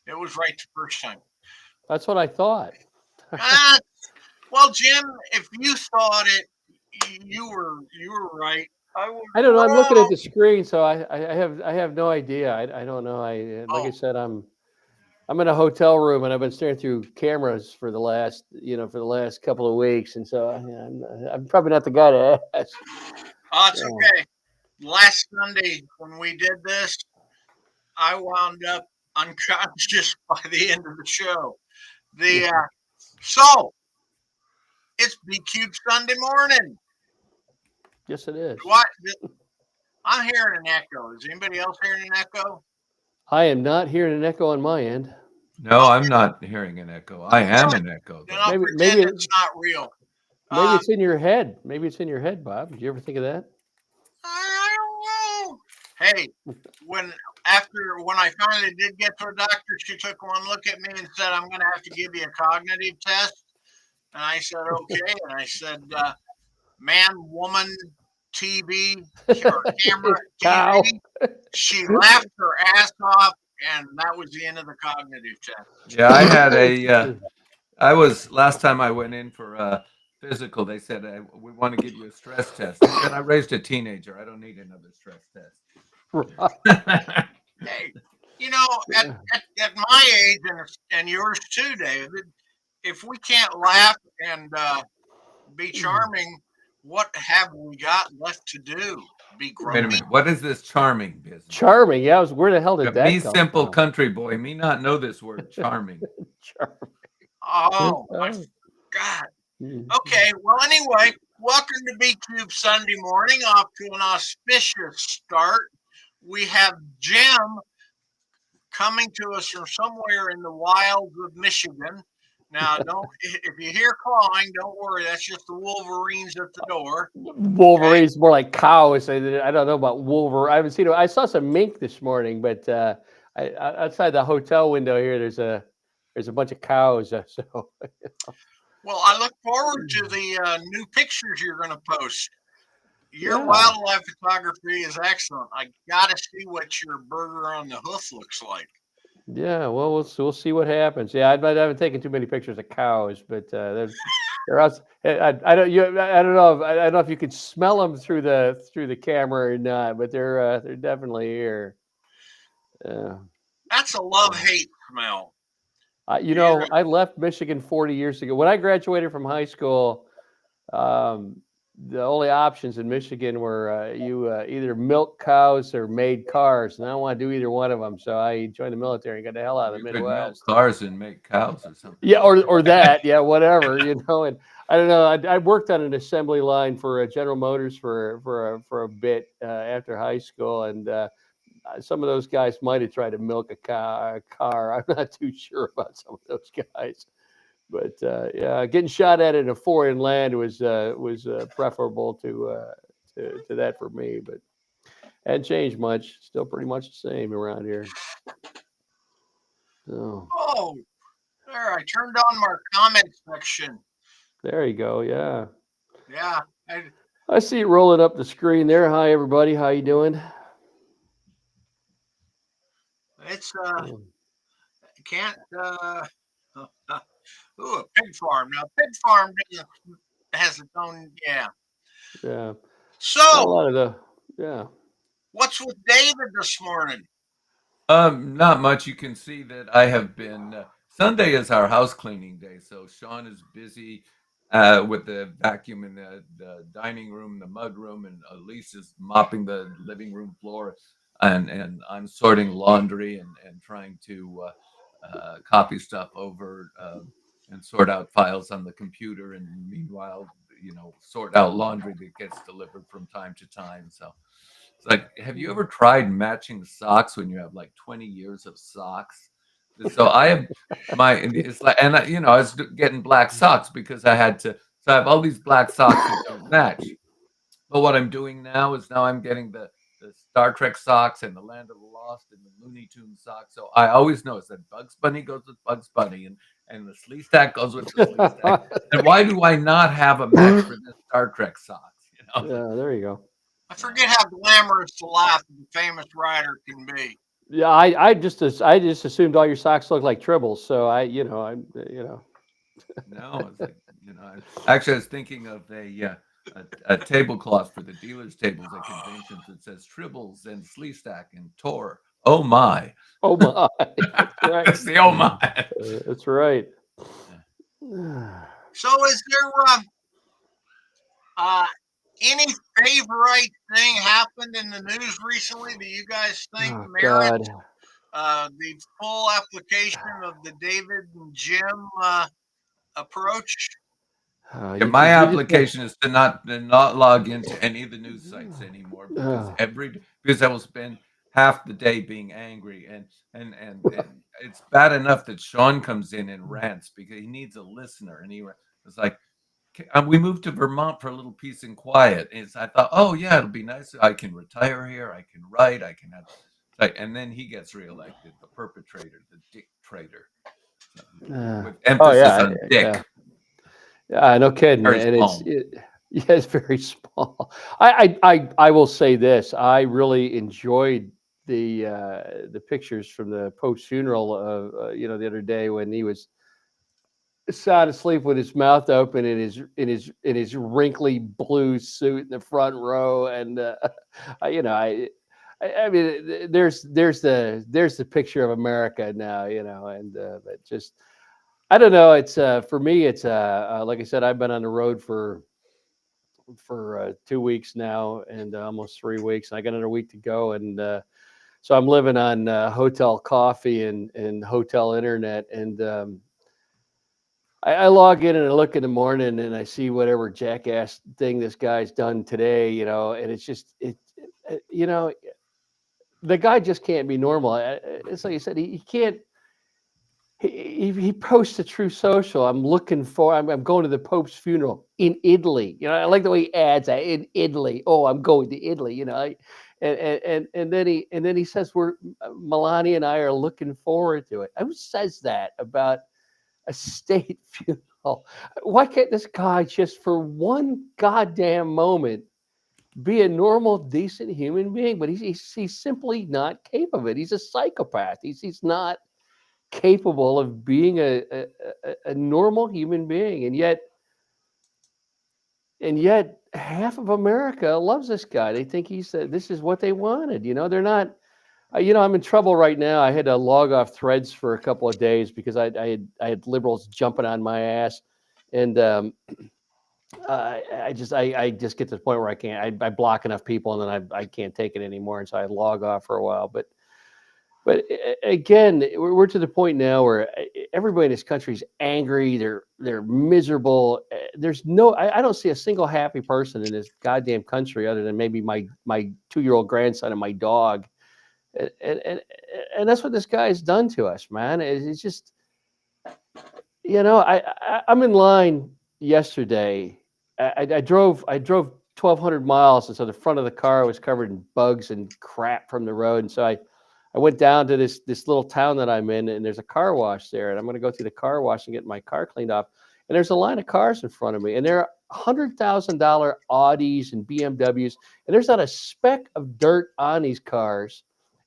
It was right the first time. That's what I thought. Ah, well, Jim, if you thought it, you were right. I was I don't know. I'm looking at wrong. the screen, so I have no idea. I don't know. Like I Oh, said, I'm in a hotel room and I've been staring through cameras for the last couple of weeks, and so I'm probably not the guy to ask. it's So, okay. Last Sunday when we did this, I wound up unconscious by the end of the show. The so it's B Cube Sunday morning. yes, it is. What? I'm hearing an echo. Is anybody else hearing an echo? I am not hearing an echo on my end. No, I'm Okay, not hearing an echo. I am good. an echo, Then though. I'll Maybe pretend maybe it's not real. maybe Uh, it's in your head. Maybe it's in your head, Bob. Did you ever think of that? I don't know. Hey, when when I finally did get to a doctor, she took one look at me and said, "I'm going to have to give you a cognitive test." And I said, "Okay." And I said, "Man, woman, TV or camera, Cow. TV." She laughed her ass off, and that was the end of the cognitive test. Yeah, I was last time I went in for a physical. They said we want to give you a stress test. I said I raised a teenager. I don't need another stress test. Hey, you know, at my age and yours too, David, if we can't laugh and be charming, what have we got left to do? Be Wait a grumpy? minute. What is this charming business? Charming. Yeah, where the hell Yeah, did me, that come simple from? country boy, me not know this word charming. Charming. Oh, I Oh. forgot. Mm. Okay, well, anyway, welcome to B Cube Sunday morning, off to an auspicious start. We have Jim coming to us from somewhere in the wilds of Michigan. Now, don't if you hear clawing, don't worry. That's just the Wolverines at the door. Okay. Wolverine's more like cows. I don't know about Wolverine. I haven't seen it. I saw some mink this morning, but outside the hotel window here, there's a bunch of cows. So Well, I look forward to the new pictures you're going to post. Your yeah, wildlife photography is excellent. I got to see what your burger on the hoof looks like. yeah. Well, we'll see what happens. Yeah, I haven't taken too many pictures of cows, but they're out. I don't know. I don't know if you could smell them through the camera or not, but they're definitely here. Yeah. That's a love hate smell. You're, I left Michigan 40 years ago. When I graduated from high school, um, the only options in Michigan were you either milk cows or made cars, and I don't want to do either one of them. So I joined the military and got the hell out of You the could milk Midwest. cars and make cows or something Yeah, like or that. that, yeah, whatever, And I don't know. I worked on an assembly line for General Motors for a bit after high school, and some of those guys might have tried to milk a car. I'm not too sure about some of those guys, but yeah, getting shot at in a foreign land was preferable to that for me. But hadn't changed much. Still pretty much the same around here. So oh, there, I turned on my comment section. there you go. Yeah, Yeah, I, I see it rolling up the screen there. Hi everybody, how you doing? it's Oh, can't ooh, a pig farm. Now, pig farm has its own. Yeah. yeah, not a So, lot of the yeah. what's with David this morning? Not much. You can see that I have been. Sunday is our house cleaning day, so Sean is busy with the vacuum in the dining room, the mud room, and Elise is mopping the living room floor, and I'm sorting laundry and trying to copy stuff over and sort out files on the computer, and meanwhile, sort out laundry that gets delivered from time to time. So it's like, have you ever tried matching socks when you have like 20 years of socks? So I have it's like, and I was getting black socks because I had to. So I have all these black socks that don't match. But what I'm doing now is now I'm getting the Star Trek socks and the Land of the Lost and the Looney Tunes socks. So I always know that Bugs Bunny goes with Bugs Bunny and the Slee Stack goes with the Slee Stack. And why do I not have a match for this Star Trek socks? Yeah, there you go. I forget how glamorous the life of a famous writer can be. Yeah, I just assumed all your socks look like tribbles. So No, it's like, actually, I was thinking of a tablecloth for the dealers' tables at conventions that says Tribbles and Sleestack and Tor. Oh my! Oh my, that's right. It's the oh my. That's right. So is there uh, any favorite thing happened in the news recently that you guys think Oh merits God. the full application of the David and Jim approach? Yeah, my application is to not log into any of the news sites anymore because I will spend half the day being angry and it's bad enough that Sean comes in and rants because he needs a listener and it's like we moved to Vermont for a little peace and quiet. I thought, oh yeah, it'll be nice. I can retire here. I can write. I can have, and then he gets reelected, the perpetrator, the dick traitor, with Oh emphasis yeah, on yeah. dick. Yeah, no kidding. Very And small. yeah, it's very small. I will say this. I really enjoyed the pictures from the Pope's funeral. The other day when he was sound asleep with his mouth open in his wrinkly blue suit in the front row, and I, you know, I mean, there's the picture of America now, and that just I don't know. It's for me. It's like I said, I've been on the road for 2 weeks now, and almost 3 weeks. And I got another week to go, and so I'm living on hotel coffee and hotel internet. And I log in and I look in the morning and I see whatever jackass thing this guy's done today, and it's just the guy just can't be normal. It's like you said, he can't. He posts a True Social. I'm going to the Pope's funeral in Italy. I like the way he adds that in Italy. Oh, I'm going to Italy. And then he says Melania and I are looking forward to it. Who says that about a state funeral? Why can't this guy just for one goddamn moment be a normal, decent human being? But he's simply not capable of it. He's a psychopath. He's not capable of being a normal human being, and yet half of America loves this guy. They think this is what they wanted. They're not. I'm in trouble right now. I had to log off Threads for a couple of days because I had liberals jumping on my ass, and I just get to the point where I can't. I block enough people, and then I can't take it anymore, and so I log off for a while. But again, we're to the point now where everybody in this country is angry. They're miserable. I don't see a single happy person in this goddamn country other than maybe my 2-year-old grandson and my dog. And that's what this guy's done to us, man. It's just I'm in line yesterday. I drove 1,200 miles, and so the front of the car was covered in bugs and crap from the road, and so I went down to this little town that I'm in, and there's a car wash there, and I'm going to go through the car wash and get my car cleaned off. And there's a line of cars in front of me, and they're $100,000 Audis and BMWs, and there's not a speck of dirt on these cars.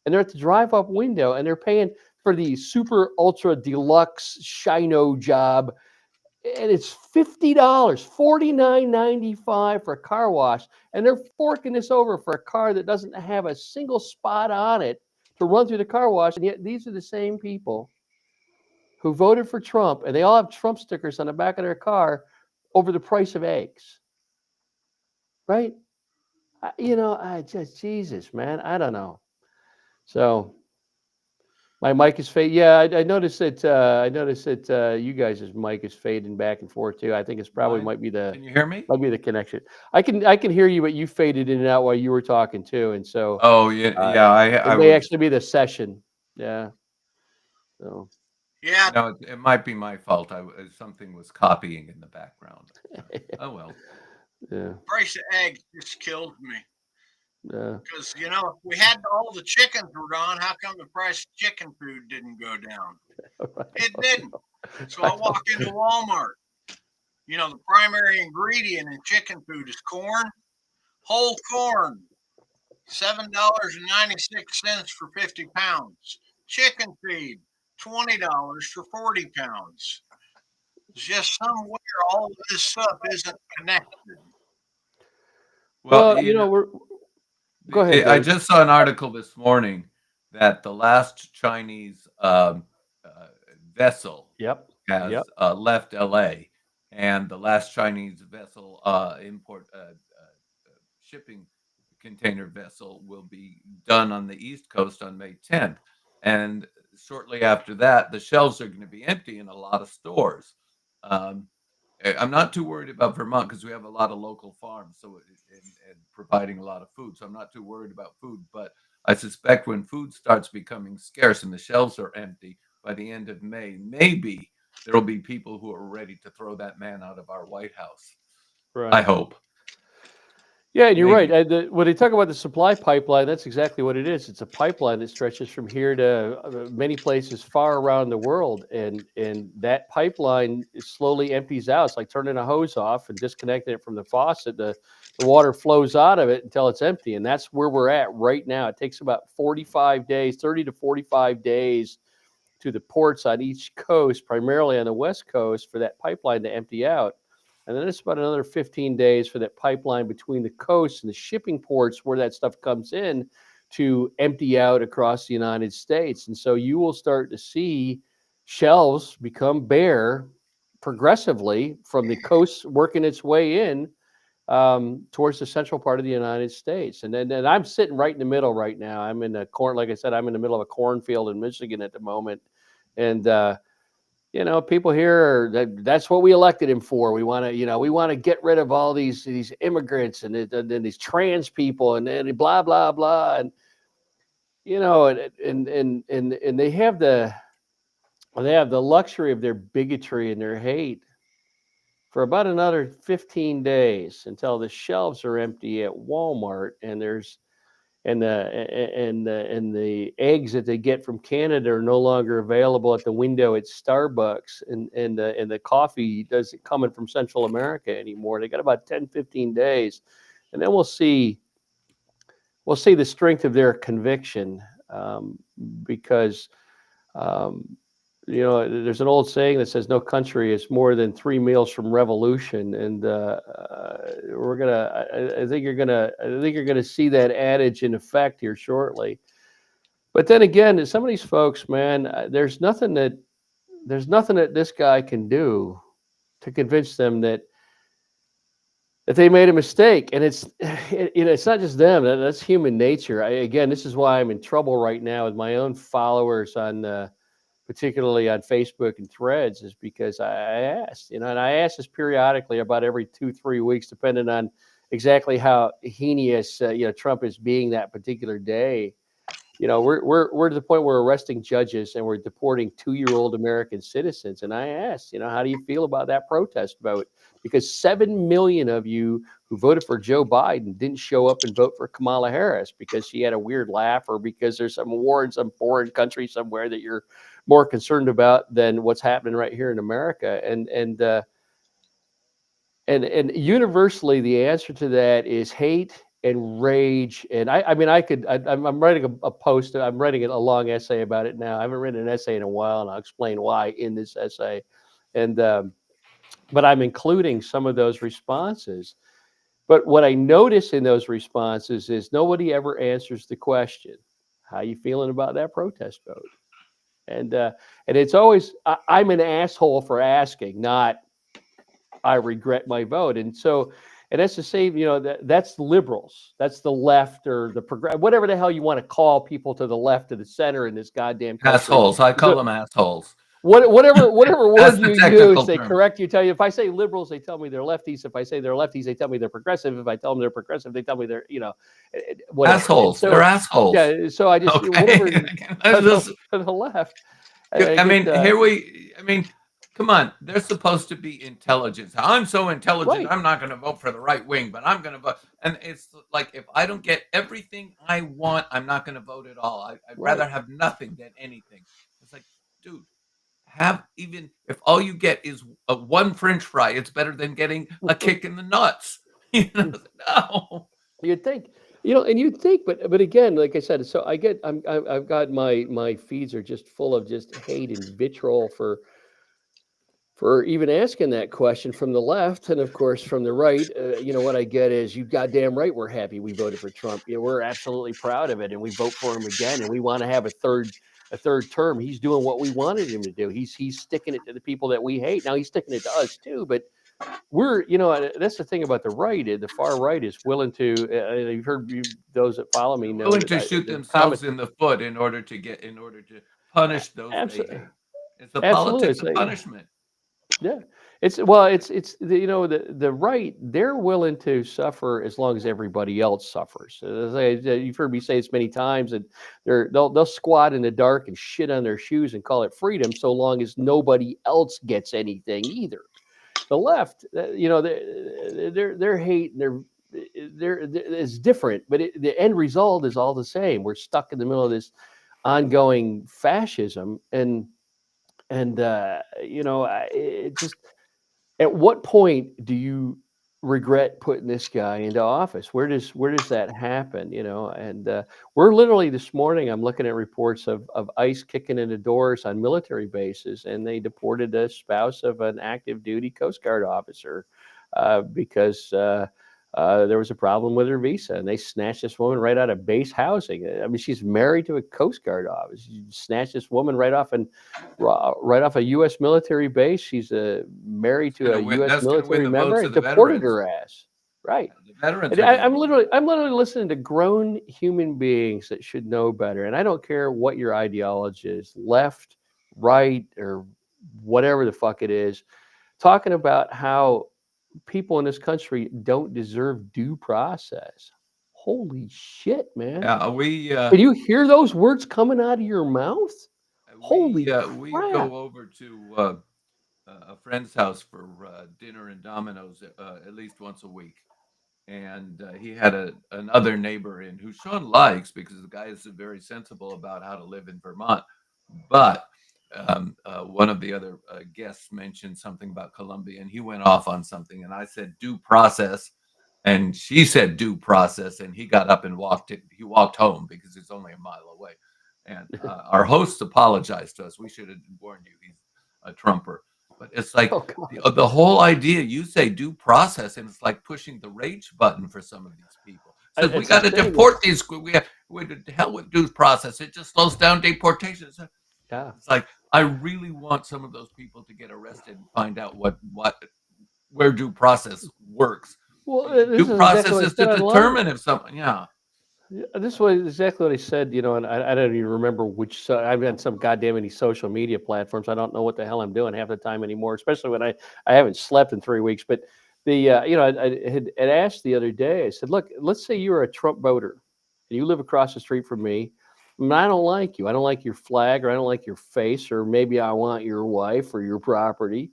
And they're at the drive-up window, and they're paying for the super ultra deluxe Shino job, and it's $50, $49.95 for a car wash, and they're forking this over for a car that doesn't have a single spot on it to run through the car wash. And yet these are the same people who voted for Trump, and they all have Trump stickers on the back of their car over the price of eggs, right? I just, Jesus, man, I don't know. So my mic is fading. Yeah, I noticed that. I noticed that you guys' mic is fading back and forth too. I think it's probably Mine? might Can you hear me? be the connection. I can hear you, but you faded in and out while you were talking too, and so Oh yeah, yeah. I it may was. actually be the session. Yeah. So. Yeah, No, it might be my fault. Something was copying in the background. Oh well. Yeah. price of eggs just killed me. Yeah. Because, if we had all the chickens were gone, how come the price of chicken food didn't go down? It didn't. So I walk into Walmart. The primary ingredient in chicken food is corn, whole corn, $7.96 for 50 pounds. Chicken feed, $20 for 40 pounds. It's just somewhere all of this stuff isn't connected. Well, Well, go ahead, I Dave. just saw an article this morning that the last Chinese vessel Yep. has Yep. left LA, and the last Chinese vessel shipping container vessel will be done on the East Coast on May 10th. And shortly after that, the shelves are going to be empty in a lot of stores. Um, I'm not too worried about Vermont because we have a lot of local farms, so and providing a lot of food. So I'm not too worried about food. But I suspect when food starts becoming scarce and the shelves are empty by the end of May, maybe there will be people who are ready to throw that man out of our White House. I Right. hope. Yeah, and you're right. Maybe. When they talk about the supply pipeline, that's exactly what it is. It's a pipeline that stretches from here to many places far around the world, and that pipeline slowly empties out. It's like turning a hose off and disconnecting it from the faucet. The water flows out of it until it's empty, and that's where we're at right now. It takes about 45 days, 30 to 45 days to the ports on each coast, primarily on the West Coast, for that pipeline to empty out. And then it's about another 15 days for that pipeline between the coasts and the shipping ports where that stuff comes in to empty out across the United States. And so you will start to see shelves become bare progressively from the coast working its way in towards the central part of the United States. And I'm sitting right in the middle right now. I'm in a corn, like I said, I'm in the middle of a cornfield in Michigan at the moment. And, people here that's what we elected him for. We want to, we want to get rid of all these immigrants and these trans people and blah, blah, blah. And, and they have the luxury of their bigotry and their hate for about another 15 days until the shelves are empty at Walmart and there's and the eggs that they get from Canada are no longer available at the window at Starbucks and the coffee doesn't coming from Central America anymore. They got about 10, 15 days, and then we'll see the strength of their conviction because um, there's an old saying that says no country is more than 3 meals from revolution, and we're gonna. I think you're gonna. I think you're gonna see that adage in effect here shortly. But then again, some of these folks, man, there's nothing that this guy can do to convince them that they made a mistake, and it's not just them. That's human nature. Again, this is why I'm in trouble right now with my own followers on. Particularly on Facebook and Threads, is because I asked, and I ask this periodically about every 2-3 weeks, depending on exactly how heinous Trump is being that particular day. We're to the point where we're arresting judges and we're deporting 2-year-old American citizens. And I asked, how do you feel about that protest vote? Because 7 million of you who voted for Joe Biden didn't show up and vote for Kamala Harris because she had a weird laugh or because there's some war in some foreign country somewhere that you're more concerned about than what's happening right here in America. And universally, the answer to that is hate and rage. And I'm writing a post. I'm writing a long essay about it now. I haven't written an essay in a while, and I'll explain why in this essay. And but I'm including some of those responses. But what I notice in those responses is nobody ever answers the question, "How you feeling about that protest vote?" And it's always I'm an asshole for asking, not I regret my vote. And that's the same, that's liberals. That's the left or the progressive, whatever the hell you want to call people to the left of the center in this goddamn country. Assholes. I call So them assholes. whatever word That's the you use, technical they term. correct you. Tell you if I say liberals, they tell me they're lefties. If I say they're lefties, they tell me they're progressive. If I tell them they're progressive, they tell me they're whatever. Assholes. So They're assholes. yeah, so I just whatever Okay. to the left. I mean, come on. They're supposed to be intelligent. I'm so intelligent. Right. I'm not going to vote for the right wing, but I'm going to vote. And it's like if I don't get everything I want, I'm not going to vote at all. I'd Right. rather have nothing than anything. It's like, dude, even if all you get is one French fry, it's better than getting a kick in the nuts. No. You'd think. And you'd think, but again, like I said, so I've got my feeds are just full of just hate and vitriol for even asking that question from the left, and of course from the right. What I get is, you goddamn right, we're happy we voted for Trump. We're absolutely proud of it, and we vote for him again, and we want to have a third term. He's doing what we wanted him to do. He's sticking it to the people that we hate. Now he's sticking it to us too, but that's the thing about the right. The far right is willing to. You've heard those that follow me know Willing that to shoot the comment. themselves in the foot in order to punish those they Absolutely, hate. It's the absolutely. politics It's of like, punishment. yeah, it's the right. They're willing to suffer as long as everybody else suffers. You've heard me say this many times, that they'll squat in the dark and shit on their shoes and call it freedom, so long as nobody else gets anything either. The left, their hate and their is different, but the end result is all the same. We're stuck in the middle of this ongoing fascism, and it just, at what point do you regret putting this guy into office? Where does that happen? And we're literally, this morning, I'm looking at reports of ICE kicking in the doors on military bases, and they deported a spouse of an active duty Coast Guard officer because there was a problem with her visa, and they snatched this woman right out of base housing. I mean, she's married to a Coast Guard officer. You snatched this woman right off a U.S. military base. She's married to a U.S. That's going to win military the member, votes of and the deported veterans. her ass. Right. The veterans And are going to I'm win. literally listening to grown human beings that should know better. And I don't care what your ideology is, left, right, or whatever the fuck it is, talking about how people in this country don't deserve due process. Holy shit, man. Yeah, Can you hear those words coming out of your mouth? Holy we crap. go over to a friend's house for dinner and Domino's at least once a week, and he had another neighbor in who Sean likes because the guy is very sensible about how to live in Vermont. But one of the other guests mentioned something about Colombia, and he went off on something, and I said due process, and she said due process, and he got up and walked it. He walked home because it's only a mile away. And our hosts apologized to us. We should have warned you. He's a Trumper. But it's like Oh, God. the whole idea. You say due process, and it's like pushing the rage button for some of these people. It says we It's the got to thing. deport these. We to hell with due process. It just slows down deportation. Yeah. It's like I really want some of those people to get arrested and find out where due process works. Well, this Due is exactly process what I is to said online. determine if something. Yeah. Yeah, this was exactly what I said, and I don't even remember which. I've had some goddamn many social media platforms. I don't know what the hell I'm doing half the time anymore, especially when I haven't slept in 3 weeks. But I had asked the other day. I said, look, let's say you're a Trump voter and you live across the street from me. And I don't like you. I don't like your flag, or I don't like your face, or maybe I want your wife or your property.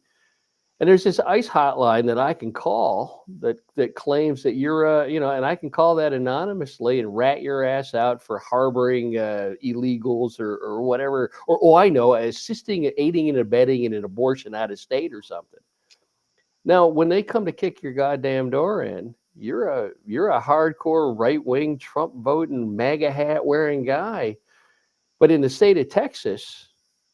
And there's this ICE hotline that I can call that claims that you're, and I can call that anonymously and rat your ass out for harboring illegals or whatever, or, oh, I know, assisting, aiding and abetting in an abortion out of state or something. Now, when they come to kick your goddamn door in, you're a hardcore right wing Trump voting MAGA hat wearing guy. But in the state of Texas,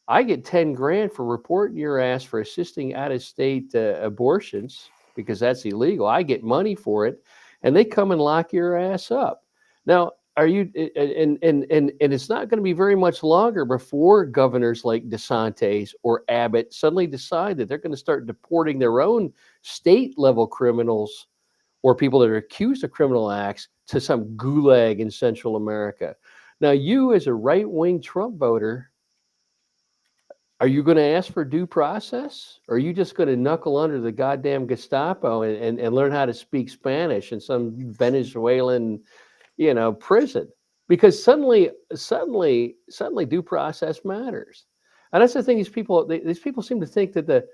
I get 10 grand for reporting your ass for assisting out of state abortions, because that's illegal. I get money for it, and they come and lock your ass up. Now, are you, and it's not going to be very much longer before governors like DeSantis or Abbott suddenly decide that they're going to start deporting their own state level criminals or people that are accused of criminal acts to some gulag in Central America. Now, you as a right-wing Trump voter, are you going to ask for due process? Or are you just going to knuckle under the goddamn Gestapo and learn how to speak Spanish in some Venezuelan, prison? Because suddenly due process matters. And that's the thing. These people seem to think that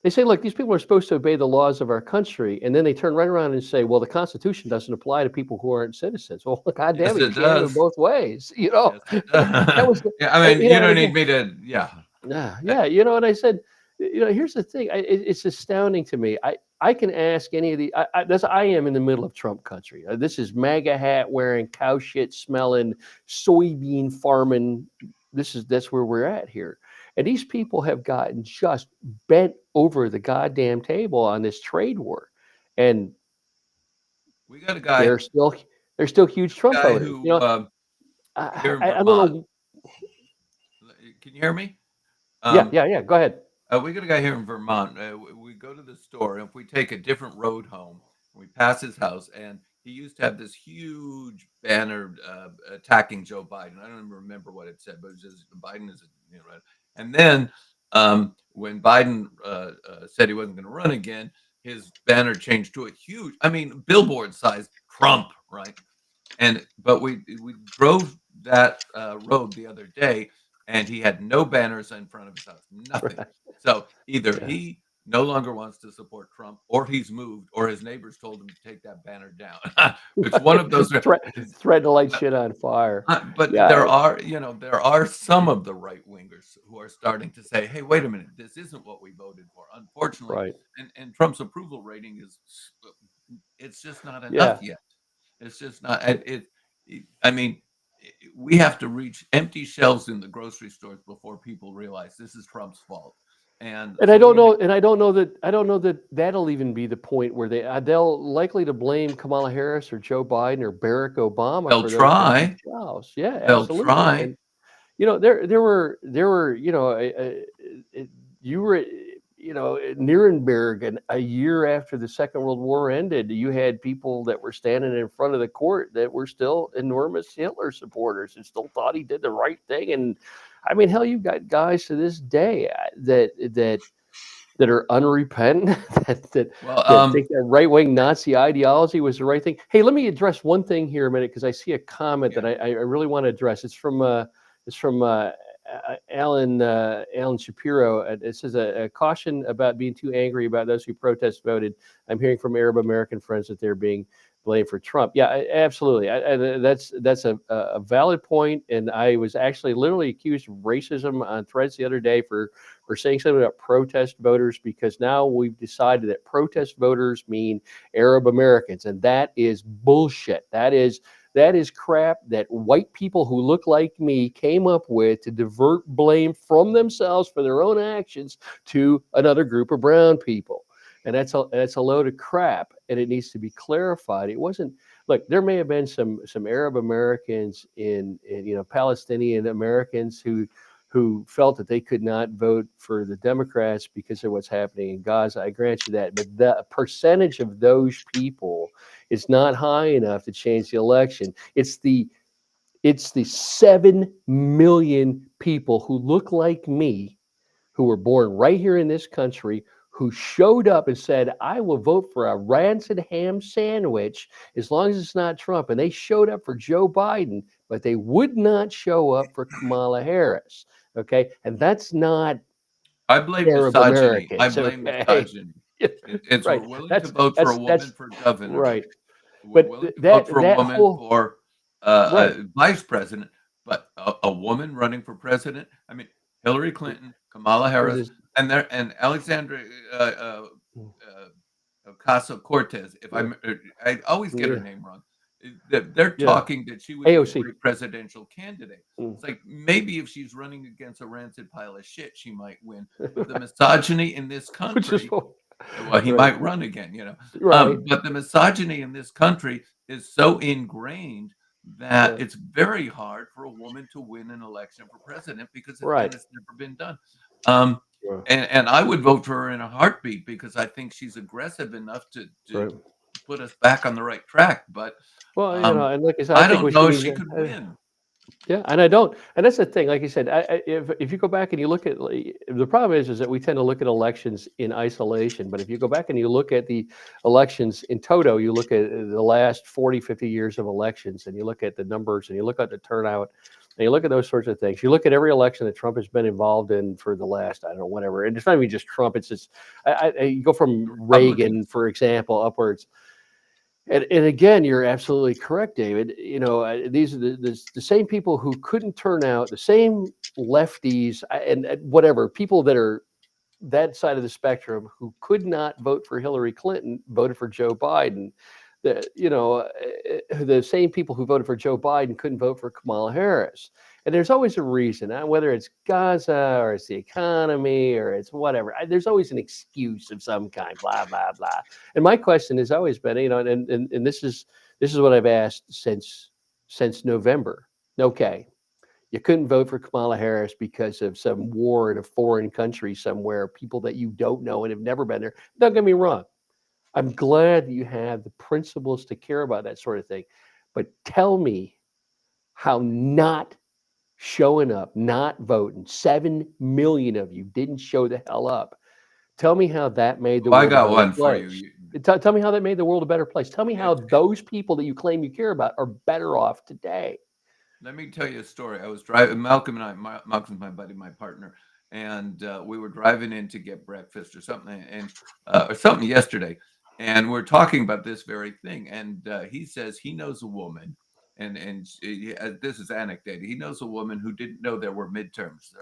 they say, look, these people are supposed to obey the laws of our country, and then they turn right around and say, well, the Constitution doesn't apply to people who aren't citizens. Well, God damn Yes, it, you it can't have it does. both ways. Yes, it That does. was, Yeah, I mean, you and don't again, need me to. Yeah. yeah, and I said, here's the thing. It's astounding to me. I can ask any of the. I am in the middle of Trump country. This is MAGA hat wearing, cow shit smelling, soybean farming. That's where we're at here. And these people have gotten just bent over the goddamn table on this trade war, and We got a guy, they're still they're still huge Trump guy voters. who I, here in I don't Vermont. know. Can you hear me? Yeah, Um, yeah, yeah. Go ahead. we got a guy here in Vermont. We go to the store, and if we take a different road home, we pass his house, and he used to have this huge banner attacking Joe Biden. I don't even remember what it said, but it was just Biden is, right. And then when Biden said he wasn't going to run again, his banner changed to a huge, I mean, billboard size Trump, right? But we drove that road the other day, and he had no banners in front of his house, nothing. Right. So either Yeah. he no longer wants to support Trump, or he's moved, or his neighbors told him to take that banner down. It's one of those. Threaten to light shit on fire. But Yeah, there are some of the right wingers who are starting to say, "Hey, wait a minute, this isn't what we voted for." Unfortunately, right. and Trump's approval rating it's just not Yeah. enough yet. It's just not. I mean, we have to reach empty shelves in the grocery stores before people realize this is Trump's fault. And And so I don't we're gonna, know, and I don't know that that'll even be the point where they'll likely to blame Kamala Harris or Joe Biden or Barack Obama they'll for those empty try. shelves. Yeah, They'll absolutely. try. And there were you were at Nuremberg, and a year after the Second World War ended, you had people that were standing in front of the court that were still enormous Hitler supporters and still thought he did the right thing. And I mean, hell, you've got guys to this day that are unrepentant, Well, that think that right wing Nazi ideology was the right thing. Hey, let me address one thing here a minute, because I see a comment yeah. that I really want to address. It's from Alan Shapiro. It says a caution about being too angry about those who protest voted. I'm hearing from Arab American friends that they're being blamed for Trump. Yeah, absolutely. That's a valid point. And I was actually literally accused of racism on Threads the other day for saying something about protest voters, because now we've decided that protest voters mean Arab Americans, and that is bullshit. That is crap that white people who look like me came up with to divert blame from themselves for their own actions to another group of brown people. And that's a load of crap, and it needs to be clarified. It wasn't. Look, there may have been some Arab Americans in Palestinian Americans who felt that they could not vote for the Democrats because of what's happening in Gaza. I grant you that, but the percentage of those people is not high enough to change the election. It's the 7 million people who look like me, who were born right here in this country, who showed up and said, I will vote for a rancid ham sandwich as long as it's not Trump. And they showed up for Joe Biden, but they would not show up for Kamala Harris. Okay. And that's not I blame Arab misogyny. I Americans. blame Okay. misogyny. It's Right. we're willing to vote for a woman That's for governor. right. We're But willing to vote for a that woman whole, for right. vice president, but a woman running for president. I mean, Hillary Clinton, Kamala Harris, and Alexandra Ocasio-Cortez. If I always get her name wrong. They're talking that she would be a AOC. great presidential candidate. It's like maybe if she's running against a rancid pile of shit, she might win. But the misogyny in this country, well, he might run again, Right. But the misogyny in this country is so ingrained that it's very hard for a woman to win an election for president, because it's never been done. And I would vote for her in a heartbeat, because I think she's aggressive enough to put us back on the right track. But and like I said, I think don't know if she could win. Yeah, and I don't, and that's the thing. Like you said, if you go back and you look at, the problem is that we tend to look at elections in isolation. But if you go back and you look at the elections in toto, you look at the last 40, 50 years of elections, and you look at the numbers, and you look at the turnout, and you look at those sorts of things. You look at every election that Trump has been involved in for the last, I don't know, whatever. And it's not even just Trump. It's just, you go from Reagan, for example, upwards. And again, you're absolutely correct, David. These are the same people who couldn't turn out, the same lefties and whatever, people that are that side of the spectrum who could not vote for Hillary Clinton voted for Joe Biden. The same people who voted for Joe Biden couldn't vote for Kamala Harris. And there's always a reason, whether it's Gaza or it's the economy or it's whatever. There's always an excuse of some kind, blah, blah, blah. And my question has always been, and this is what I've asked since November. Okay, you couldn't vote for Kamala Harris because of some war in a foreign country somewhere, people that you don't know and have never been there. Don't get me wrong. I'm glad that you have the principles to care about that sort of thing. But tell me how not showing up, not voting, 7 million of you didn't show the hell up. Tell me how that made the Well, I world a got better one for place. you. Tell me how that made the world a better place. Tell me how It- those people that you claim you care about are better off today. Let me tell you a story. I was driving, Malcolm's my buddy, my partner, and we were driving in to get breakfast or something, or something yesterday, and we're talking about this very thing. And he says he knows a woman, this is anecdote. He knows a woman who didn't know there were midterms.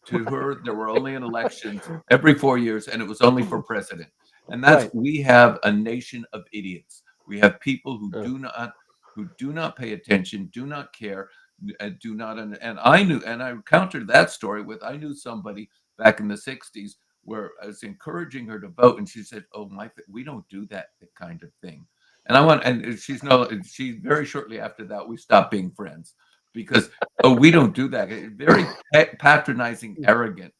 To her there were only an elections every 4 years, and it was only for president. And that's Right. we have a nation of idiots. We have people who Uh, do not pay attention, do not care, do not. And I countered that story with I knew somebody back in the '60s where I was encouraging her to vote, and she said, "Oh my, we don't do that kind of thing." And she very shortly after that we stopped being friends because we don't do that. Very patronizing, arrogant.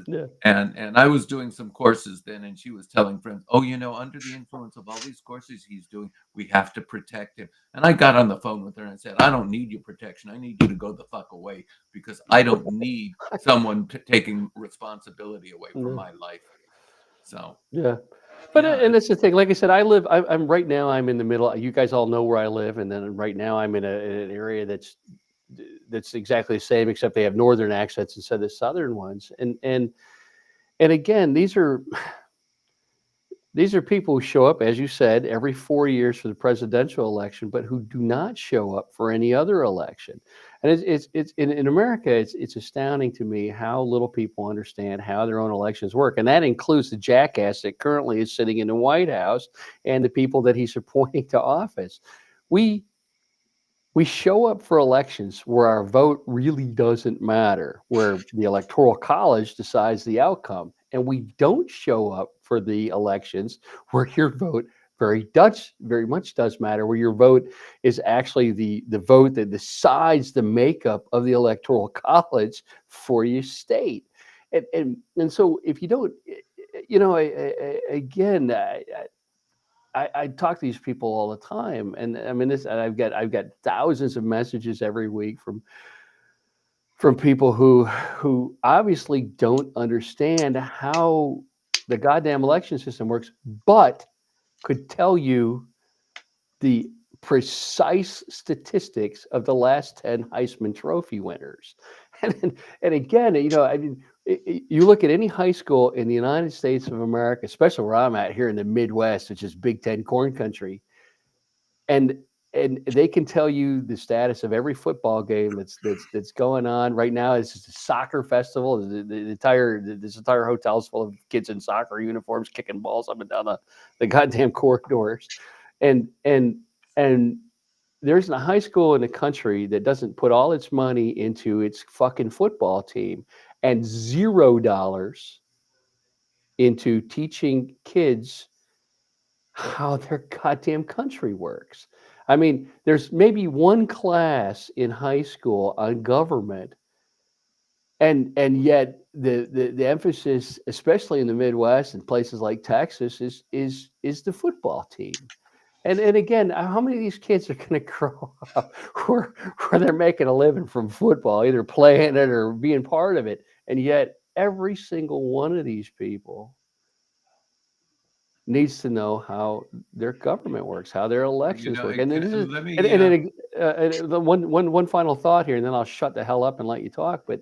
yeah. And I was doing some courses then, and she was telling friends, "Oh, under the influence of all these courses he's doing, we have to protect him." And I got on the phone with her and said, "I don't need your protection. I need you to go the fuck away because I don't need someone taking responsibility away from Yeah. my life." So Yeah. But yeah, and that's the thing. Like I said, I'm right now. I'm in the middle. You guys all know where I live, and then right now I'm in an area that's exactly the same, except they have northern accents instead of the southern ones. And again, these are people who show up, as you said, every 4 years for the presidential election, but who do not show up for any other election. And it's in America, it's astounding to me how little people understand how their own elections work. And that includes the jackass that currently is sitting in the White House and the people that he's appointing to office. We we show up for elections where our vote really doesn't matter, where the Electoral College decides the outcome. And we don't show up for the elections where your vote very much does matter, where your vote is actually the vote that decides the makeup of the Electoral College for your state. And so if you don't, again, I talk to these people all the time, and I mean this. I've got thousands of messages every week from people who obviously don't understand how the goddamn election system works, but could tell you the precise statistics of the last 10 Heisman Trophy winners. And again, I mean, you look at any high school in the United States of America, especially where I'm at here in the Midwest, which is Big Ten corn country, and they can tell you the status of every football game that's going on right now. It's just a soccer festival. This entire hotel is full of kids in soccer uniforms kicking balls up and down the goddamn corridors, and and there isn't a high school in the country that doesn't put all its money into its fucking football team and $0 into teaching kids how their goddamn country works. I mean, there's maybe one class in high school on government, and yet the emphasis, especially in the Midwest and places like Texas, is the football team. And again, how many of these kids are going to grow up where they're making a living from football, either playing it or being part of it? And yet, every single one of these people needs to know how their government works, how their elections work. And then this is, let and me. then the one final thought here, and then I'll shut the hell up and let you talk. But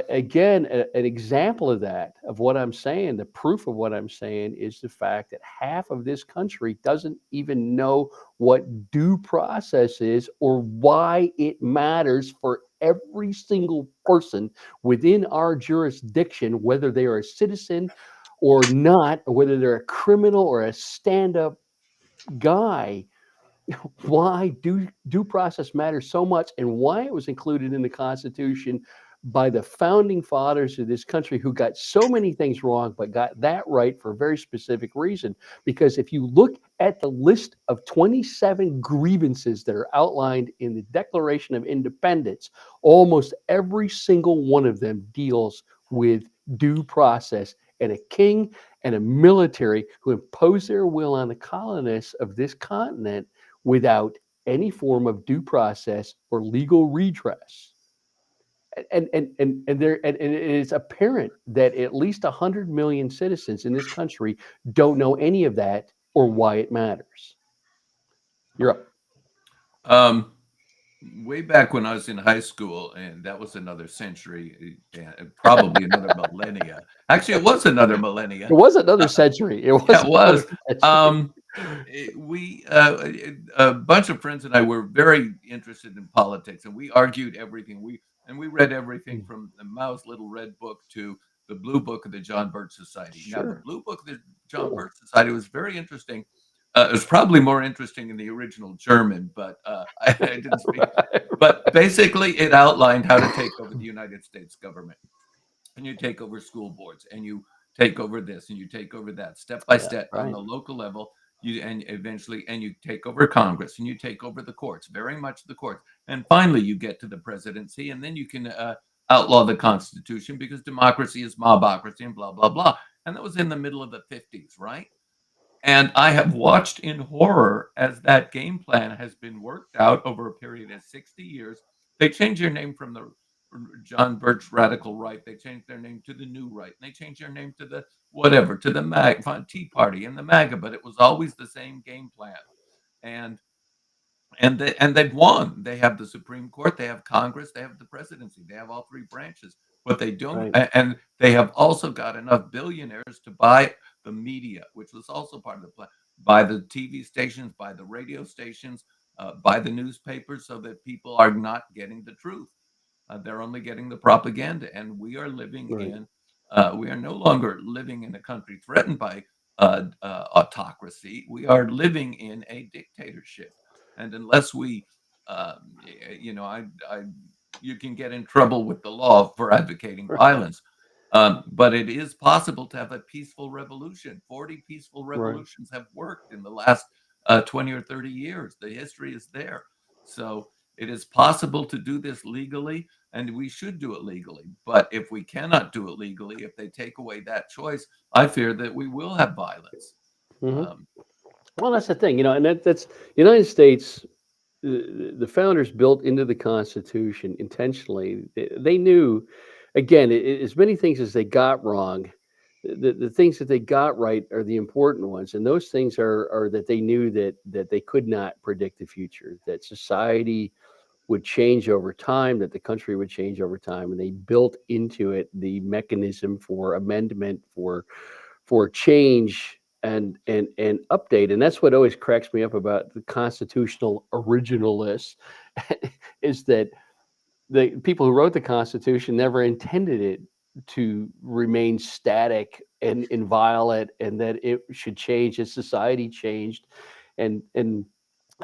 again, an example of that, of what I'm saying, the proof of what I'm saying is the fact that half of this country doesn't even know what due process is or why it matters for every single person within our jurisdiction, whether they are a citizen or not, or whether they're a criminal or a stand-up guy, why due process matters so much and why it was included in the Constitution by the founding fathers of this country who got so many things wrong but got that right for a very specific reason. Because if you look at the list of 27 grievances that are outlined in the Declaration of Independence, almost every single one of them deals with due process and a king and a military who imposed their will on the colonists of this continent without any form of due process or legal redress. And it is apparent that at least 100 million citizens in this country don't know any of that or why it matters. You're up. Way back when I was in high school, and that was another century, and probably another millennia. Actually, it was another millennia. It was another century. It was Yeah, it was. another century. We a bunch of friends and I were very interested in politics, and we argued everything. We read everything from the Mao's Little Red Book to the Blue Book of the John Birch Society. Now, the Sure. Blue Book of the John Birch Society was very interesting. It was probably more interesting in the original German, but I didn't speak. But basically, it outlined how to take over the United States government, and you take over school boards, and you take over this, and you take over that, step by Yeah, step on right. the local level. And eventually, and you take over Congress, and you take over the courts, very much the courts, and finally you get to the presidency, and then you can outlaw the Constitution because democracy is mobocracy and blah blah blah. And that was in the middle of the 50s, right? And I have watched in horror as that game plan has been worked out over a period of 60 years. They changed their name from the John Birch Radical Right. They changed their name to the New Right. And they changed their name to the whatever, to the Tea Party and the MAGA, but it was always the same game plan. And they've won. They have the Supreme Court, they have Congress, they have the presidency, they have all three branches. But they don't, Right. and they have also got enough billionaires to buy the media, which was also part of the plan, buy the TV stations, buy the radio stations, buy the newspapers, so that people are not getting the truth. They're only getting the propaganda, and we are living Right. in. We are no longer living in a country threatened by autocracy. We are living in a dictatorship, and unless we, you know, you can get in trouble with the law for advocating violence. But it is possible to have a peaceful revolution. 40 peaceful Right. revolutions have worked in the last 20 or 30 years. The history is there. So it is possible to do this legally, and we should do it legally. But if we cannot do it legally, if they take away that choice, I fear that we will have violence. Mhm. Um, Well, that's the thing, and that's United States. The founders built into the Constitution intentionally. They knew, again, as many things as they got wrong, the things that they got right are the important ones, and those things are that they knew that they could not predict the future, that society would change over time, that the country would change over time, and they built into it the mechanism for amendment, for change and update. And that's what always cracks me up about the constitutional originalists is that the people who wrote the Constitution never intended it to remain static and inviolate, and that it should change as society changed, and and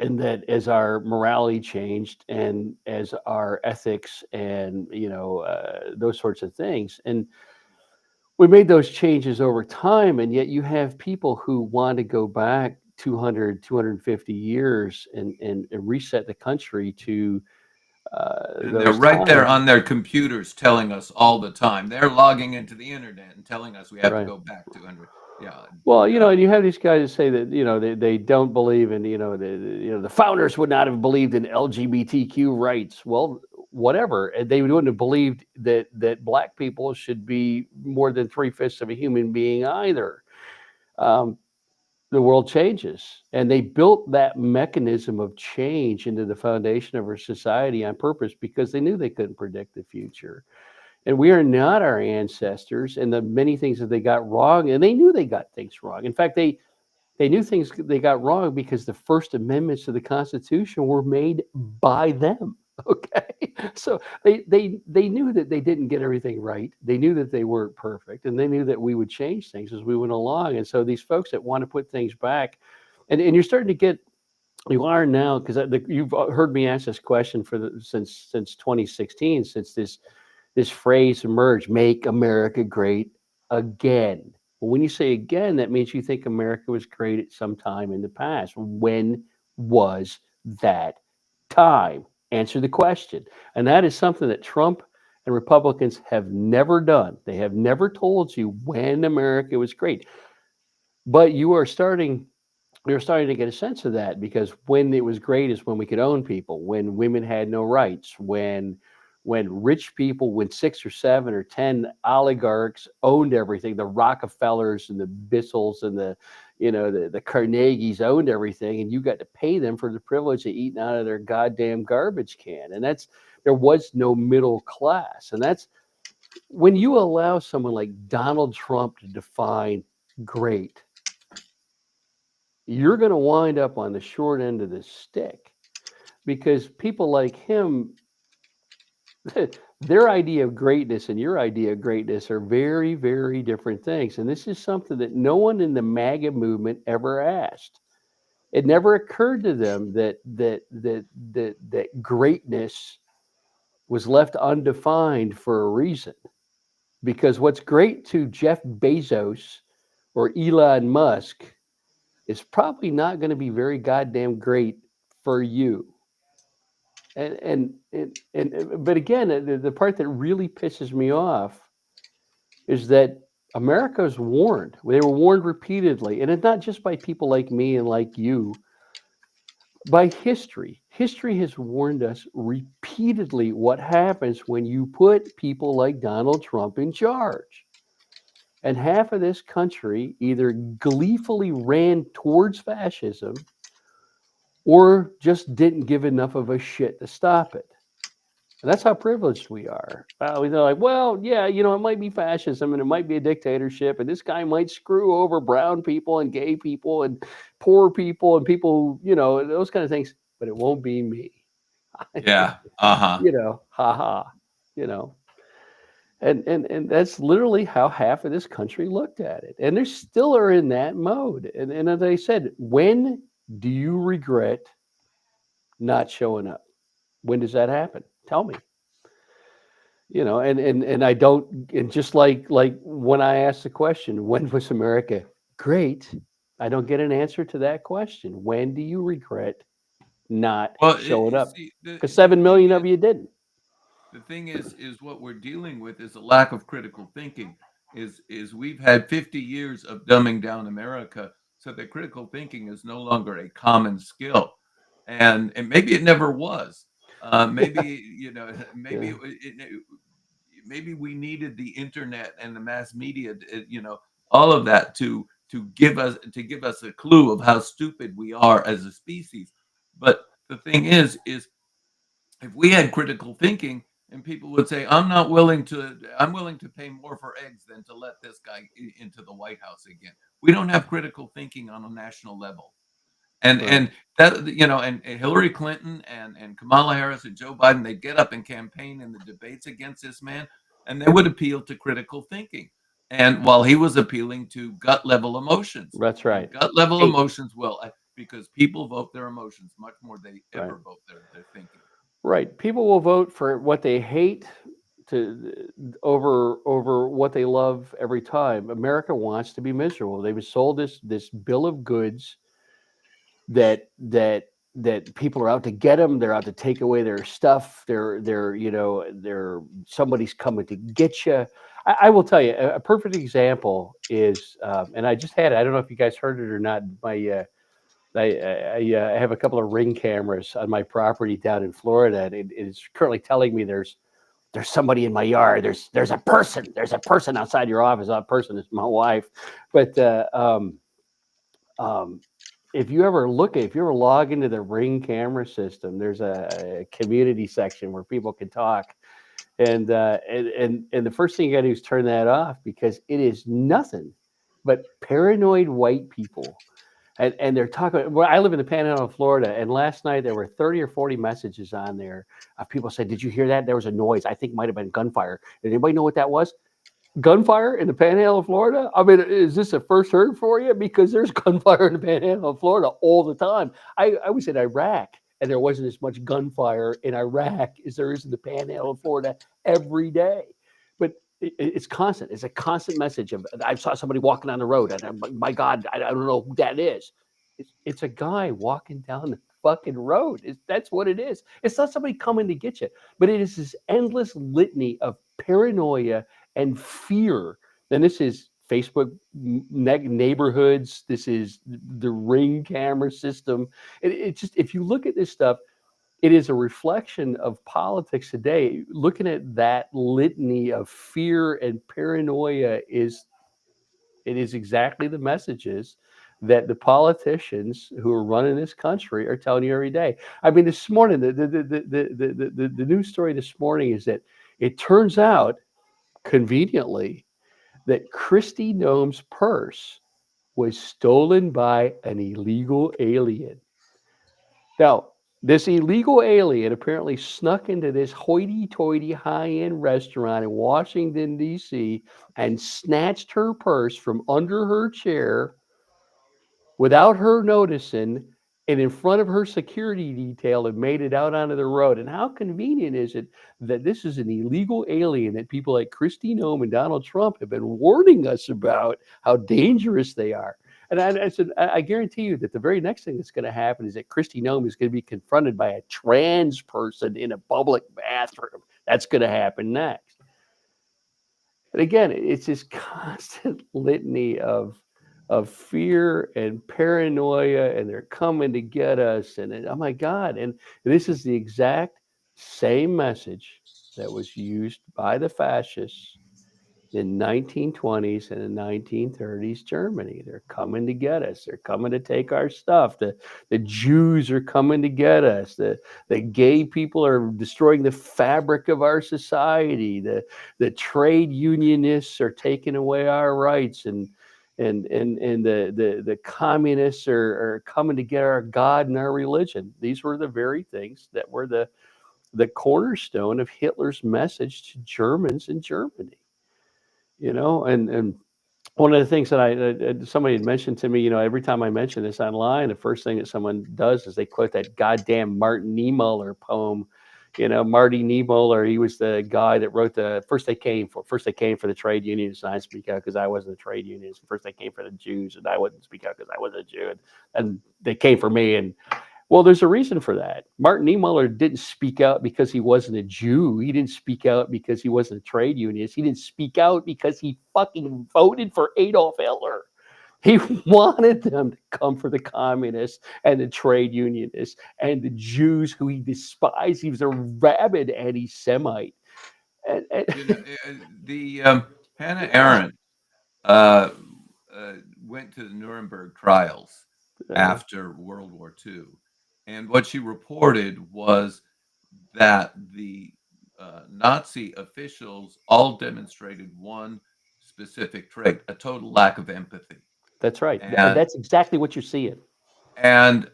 and that as our morality changed and as our ethics and those sorts of things. And we made those changes over time, and yet you have people who want to go back 200, 250 years and reset the country to and they're those right there times. on their computers telling us all the time. They're logging into the internet and telling us we have to Right. go back 200. Yeah. Well, and you have these guys that say that they don't believe in the founders would not have believed in LGBTQ rights. Well, whatever, and they wouldn't have believed that black people should be more than 3/5 of a human being either. Um, the world changes, and they built that mechanism of change into the foundation of our society on purpose because they knew they couldn't predict the future. And we are not our ancestors and the many things that they got wrong, and they knew they got things wrong. In fact, they knew things they got wrong because the first amendments to the Constitution were made by them. Okay, so they knew that they didn't get everything right. They knew that they weren't perfect, and they knew that we would change things as we went along. And so these folks that want to put things back, and you're starting to get you are now because you've heard me ask this question since 2016, since this phrase emerged, "Make America Great Again." Well, when you say again, that means you think America was great at some time in the past. When was that time? Answer the question. And that is something that Trump and Republicans have never done. They have never told you when America was great. But we were starting to get a sense of that because when it was great is when we could own people, when women had no rights, when rich people, when 6 or 7 or 10 oligarchs owned everything, the Rockefellers and the Bissells and the Carnegies owned everything, and you got to pay them for the privilege of eating out of their goddamn garbage can. And there was no middle class. And that's when you allow someone like Donald Trump to define great, you're going to wind up on the short end of the stick because people like him, their idea of greatness and your idea of greatness are very, very different things. And this is something that no one in the MAGA movement ever asked. It never occurred to them that greatness was left undefined for a reason. Because what's great to Jeff Bezos or Elon Musk is probably not going to be very goddamn great for you. But again, the part that really pisses me off is that America's warned. They were warned repeatedly, and it's not just by people like me and like you. By history, history has warned us repeatedly what happens when you put people like Donald Trump in charge. And half of this country either gleefully ran towards fascism or just didn't give enough of a shit to stop it. And that's how privileged we are. They're like, well, yeah, it might be fascism and it might be a dictatorship, and this guy might screw over brown people and gay people and poor people and people, those kind of things, but it won't be me. Yeah. Uh-huh. Haha, you know. And that's literally how half of this country looked at it. And they still are in that mode. And as I said, when do you regret not showing up? When does that happen? Tell me. And I don't, and just like when I ask the question, when was America great? I don't get an answer to that question. When do you regret not Well, showing you up? see, Because the 7 million of you didn't. thing is what we're dealing with is a lack of critical thinking. Is we've had 50 years of dumbing down America so that critical thinking is no longer a common skill, and maybe it never was. Maybe maybe Yeah. maybe we needed the internet and the mass media, all of that to give us a clue of how stupid we are as a species. But the thing is if we had critical thinking and people would say, I'm willing to pay more for eggs than to let this guy into the White House again. We don't have critical thinking on a national level. And Right. and that and Hillary Clinton and Kamala Harris and Joe Biden, they get up and campaign in the debates against this man, and they would appeal to critical thinking. And while he was appealing to gut level emotions, That's and right. gut level Hate. emotions will, because people vote their emotions much more than they Right. ever vote their thinking. Right. People will vote for what they hate over what they love every time. America wants to be miserable. They were sold this bill of goods that people are out to get them. They're out to take away their stuff. They're somebody's coming to get you. I will tell you a perfect example is, and I just had it. I don't know if you guys heard it or not. I have a couple of Ring cameras on my property down in Florida, and it is currently telling me there's somebody in my yard. There's a person outside your office. That person is my wife. But um, if you ever log into the Ring camera system, there's a community section where people can talk. And the first thing you got to do is turn that off because it is nothing but paranoid white people and they're talking. Well, I live in the Panhandle of Florida, and last night there were 30 or 40 messages on there. People said, "Did you hear that? There was a noise. I think it might have been gunfire. Did anybody know what that was? Gunfire in the Panhandle of Florida? I mean, is this a first heard for you? Because there's gunfire in the Panhandle of Florida all the time. I was in Iraq, and there wasn't as much gunfire in Iraq as there is in the Panhandle of Florida every day. But it's constant. It's a constant message of I saw somebody walking on the road, and my God, I don't know who that is. It's a guy walking down the fucking road. That's what it is. It's not somebody coming to get you, but it is this endless litany of paranoia and fear. And this is Facebook neighborhoods. This is the Ring camera system. It just, if you look at this stuff, it is a reflection of politics today. Looking at that litany of fear and paranoia it is exactly the messages that the politicians who are running this country are telling you every day. I mean, this morning, the news story this morning is that it turns out, conveniently, that Christy Noem's purse was stolen by an illegal alien. Now, this illegal alien apparently snuck into this hoity-toity high-end restaurant in Washington, D.C., and snatched her purse from under her chair without her noticing, and in front of her security detail, and made it out onto the road. And how convenient is it that this is an illegal alien that people like Kristi Noem and Donald Trump have been warning us about how dangerous they are? And I said, I guarantee you that the very next thing that's going to happen is that Kristi Noem is going to be confronted by a trans person in a public bathroom. That's going to happen next. And again, it's this constant litany of fear and paranoia, and they're coming to get us. And oh my God! And this is the exact same message that was used by the fascists in 1920s and in 1930s Germany. They're coming to get us. They're coming to take our stuff. The Jews are coming to get us. The gay people are destroying the fabric of our society. The trade unionists are taking away our rights, and the communists are coming to get our God and our religion. These were the very things that were the cornerstone of Hitler's message to Germans in Germany. And one of the things that somebody had mentioned to me, every time I mention this online, the first thing that someone does is they quote that goddamn Martin Niemöller poem. Marty Niemöller, he was the guy that wrote first they came for the trade unions, and I speak out because I wasn't a trade unionist. First they came for the Jews, and I wouldn't speak out because I wasn't a Jew, and they came for me. And well, there's a reason for that. Martin Niemöller didn't speak out because he wasn't a Jew. He didn't speak out because he wasn't a trade unionist. He didn't speak out because he fucking voted for Adolf Hitler. He wanted them to come for the communists and the trade unionists and the Jews who he despised. He was a rabid anti-Semite. Hannah Arendt uh, went to the Nuremberg trials after World War II. And what she reported was that the Nazi officials all demonstrated one specific trait: a total lack of empathy. That's right. And that's exactly what you're seeing. And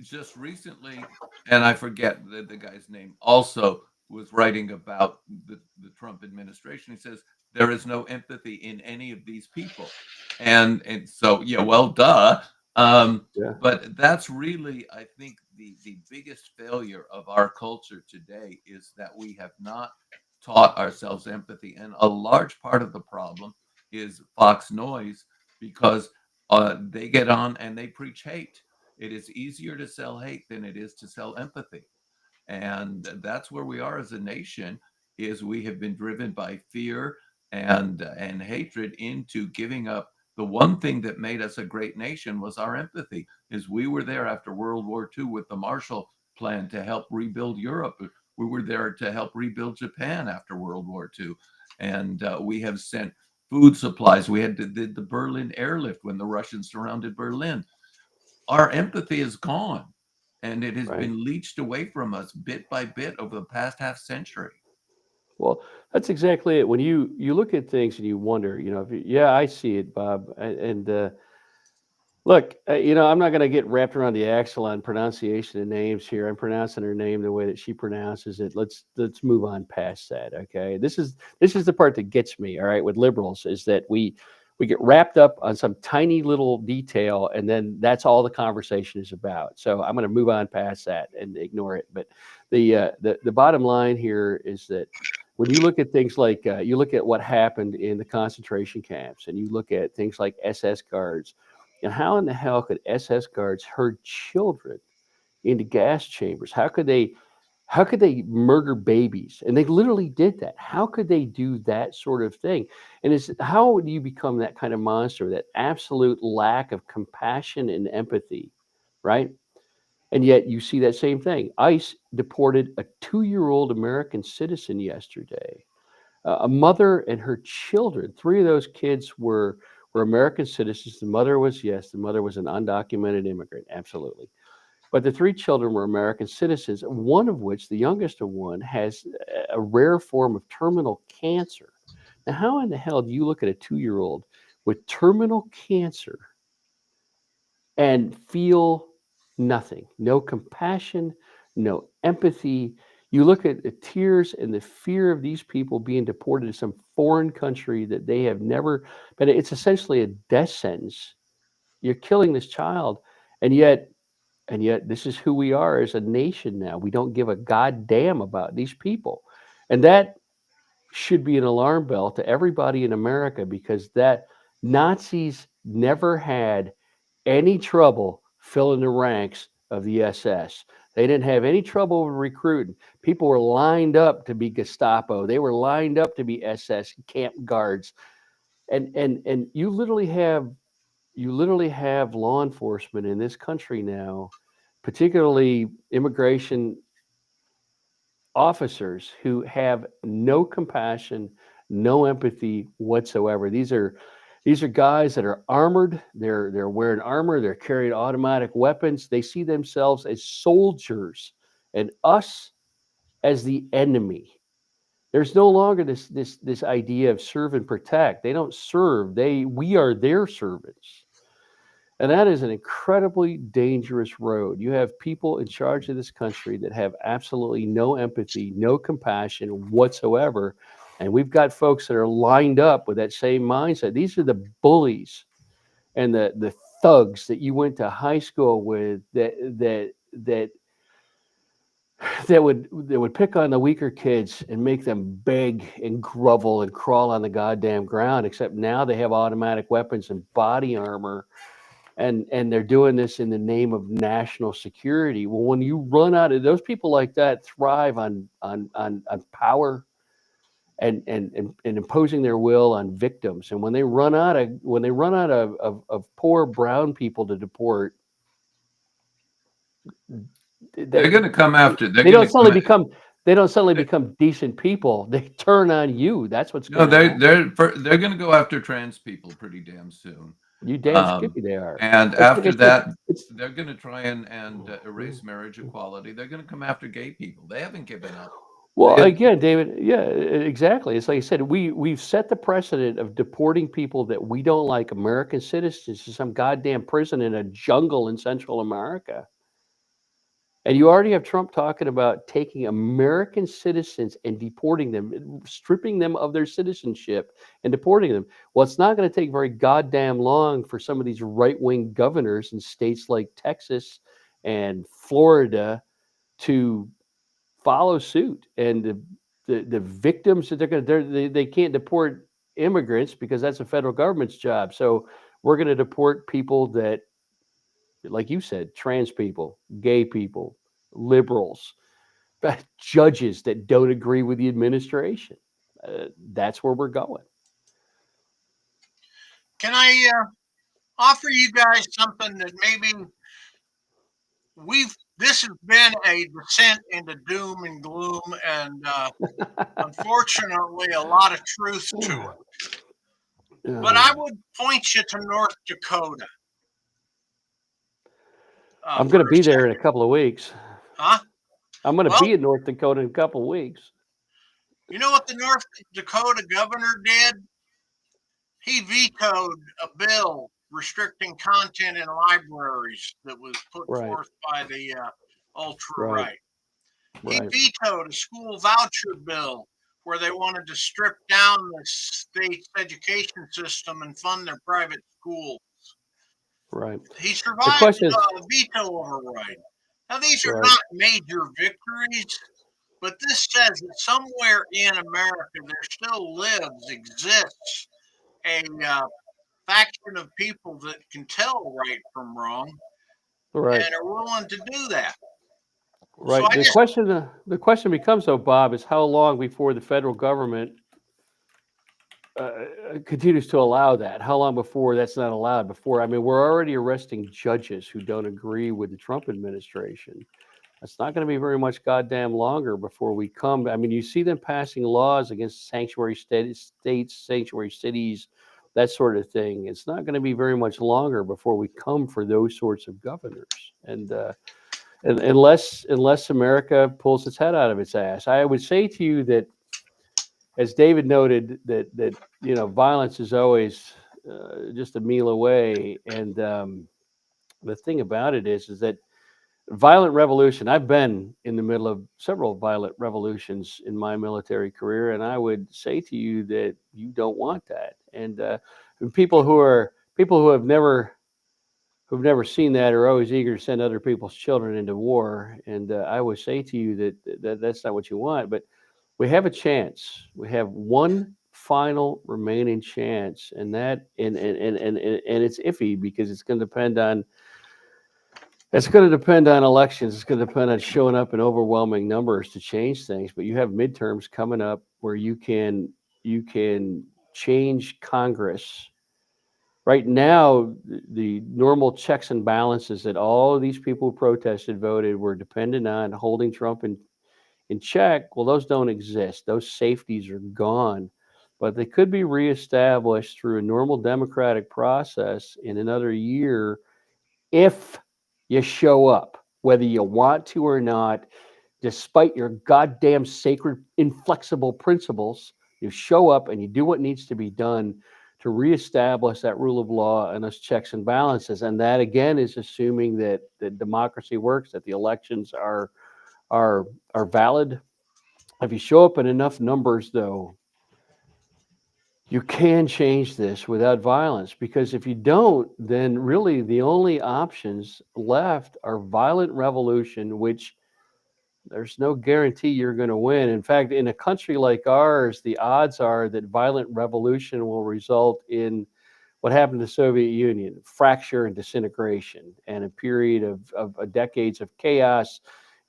just recently, and I forget the guy's name, also was writing about the Trump administration. He says there is no empathy in any of these people. And so, yeah, well, duh. But that's really, I think, the biggest failure of our culture today is that we have not taught ourselves empathy. And a large part of the problem is Fox Noise, because they get on and they preach hate. It is easier to sell hate than it is to sell empathy. And that's where we are as a nation, is we have been driven by fear and hatred into giving up. The one thing that made us a great nation was our empathy, is we were there after World War II with the Marshall Plan to help rebuild Europe. We were there to help rebuild Japan after World War II. And we have sent food supplies. We had the Berlin airlift when the Russians surrounded Berlin. Our empathy is gone, and it has been leached away from us bit by bit over the past half century. Well, that's exactly it. When you look at things and you wonder, yeah, I see it, Bob. And Look, I'm not going to get wrapped around the axle on pronunciation of names here. I'm pronouncing her name the way that she pronounces it. Let's move on past that. Okay, this is the part that gets me. All right, with liberals is that we get wrapped up on some tiny little detail, and then that's all the conversation is about. So I'm going to move on past that and ignore it. But the bottom line here is that when you look at things like you look at what happened in the concentration camps, and you look at things like SS guards, and how in the hell could SS guards herd children into gas chambers? How could they murder babies? And they literally did that. How could they do that sort of thing? And it's how do you become that kind of monster, that absolute lack of compassion and empathy, right? And yet you see that same thing. ICE deported a 2-year-old American citizen yesterday, a mother and her children. Three of those kids were American citizens. The mother was an undocumented immigrant, absolutely. But the three children were American citizens, one of which, the youngest of one, has a rare form of terminal cancer. Now, how in the hell do you look at a 2-year-old with terminal cancer and feel nothing? No compassion, no empathy. You look at the tears and the fear of these people being deported to some foreign country that they have never, but it's essentially a death sentence. You're killing this child, and yet this is who we are as a nation now. We don't give a goddamn about these people. And that should be an alarm bell to everybody in America, because that Nazis never had any trouble filling the ranks of the SS. They didn't have any trouble with recruiting. People were lined up to be Gestapo. They were lined up to be SS camp guards. And you literally have law enforcement in this country now, particularly immigration officers, who have no compassion, no empathy whatsoever. These are guys that are armored. They're wearing armor. They're carrying automatic weapons. They see themselves as soldiers and us as the enemy. There's no longer this idea of serve and protect. They don't serve. We are their servants. And that is an incredibly dangerous road. You have people in charge of this country that have absolutely no empathy, no compassion whatsoever. And we've got folks that are lined up with that same mindset. These are the bullies and the thugs that you went to high school with, that would pick on the weaker kids and make them beg and grovel and crawl on the goddamn ground. Except now they have automatic weapons and body armor, and they're doing this in the name of national security. Well, when you run out of those people like that, thrive on power and imposing their will on victims. And when they run out of poor brown people to deport, They're they going to come after. They're they going don't to suddenly come. become they don't suddenly become decent people. They turn on you. That's what's No, going to happen. they're going to go after trans people pretty damn soon. You damn Um, skippy they are. and It's after it's like that, it's they're going to try and erase marriage equality. They're going to come after gay people. They haven't given up. Well, They, again, David, yeah, exactly. It's like I said, we've set the precedent of deporting people that we don't like, American citizens, to some goddamn prison in a jungle in Central America. And you already have Trump talking about taking American citizens and deporting them, stripping them of their citizenship and deporting them. Well, it's not going to take very goddamn long for some of these right-wing governors in states like Texas and Florida to follow suit. And the victims that they can't deport immigrants because that's the federal government's job. So we're going to deport people that, like you said, trans people, gay people, liberals, judges that don't agree with the administration. That's where we're going. Can I offer you guys something that maybe this has been a descent into doom and gloom, and unfortunately, a lot of truth to it. But I would point you to North Dakota I'm for going to a be there in a second. couple of weeks. Huh? I'm going to Well, be in North Dakota in a couple of weeks. you know what the North Dakota governor did? He vetoed a bill restricting content in libraries that was put Right. forth by the ultra Right. right. He Right. vetoed a school voucher bill where they wanted to strip down the state's education system and fund their private schools. Right. He The survived question is, a veto override. Now, these are right. not major victories, but this says that somewhere in America there still exists a faction of people that can tell right from wrong Right. and are willing to do that. So Right. I just, The question becomes, though, Bob, is how long before the federal government continues to allow that? How long before that's not allowed? Before, I mean, we're already arresting judges who don't agree with the Trump administration. It's not going to be very much goddamn longer before we come. I mean, you see them passing laws against sanctuary states, sanctuary cities, that sort of thing. It's not going to be very much longer before we come for those sorts of governors. And unless America pulls its head out of its ass, I would say to you that, as David noted, that violence is always just a meal away. And the thing about it is that violent revolution. I've been in the middle of several violent revolutions in my military career, and I would say to you that you don't want that. And people who have never who've never seen that are always eager to send other people's children into war. And I would say to you that that's not what you want. But we have a chance. We have one final remaining chance, and it's iffy because it's going to depend on elections. It's going to depend on showing up in overwhelming numbers to change things. But you have midterms coming up where you can change Congress. Right now, the normal checks and balances that all of these people who protested voted were dependent on holding Trump in check. Well, those don't exist. Those safeties are gone. But they could be reestablished through a normal democratic process in another year if you show up, whether you want to or not, despite your goddamn sacred, inflexible principles. You show up and you do what needs to be done to reestablish that rule of law and those checks and balances. And that again is assuming that democracy works, that the elections are valid. If you show up in enough numbers, though, you can change this without violence, because if you don't, then really the only options left are violent revolution, which there's no guarantee you're going to win. In fact, in a country like ours, the odds are that violent revolution will result in what happened to the Soviet Union: fracture and disintegration, and a period of decades of chaos.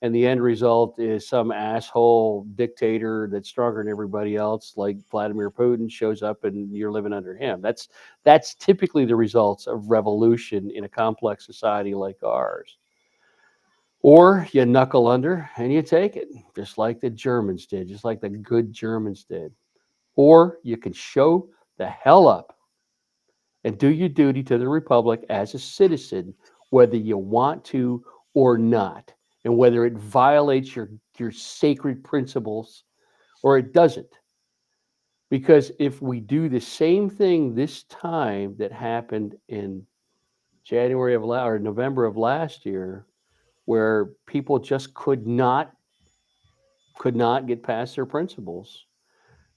And the end result is some asshole dictator that's stronger than everybody else, like Vladimir Putin, shows up and you're living under him. That's typically the results of revolution in a complex society like ours. Or you knuckle under and you take it, just like the Germans did, just like the good Germans did. Or you can show the hell up and do your duty to the Republic as a citizen, whether you want to or not, and whether it violates your sacred principles or it doesn't. Because if we do the same thing this time that happened in November of last year, where people just could not get past their principles,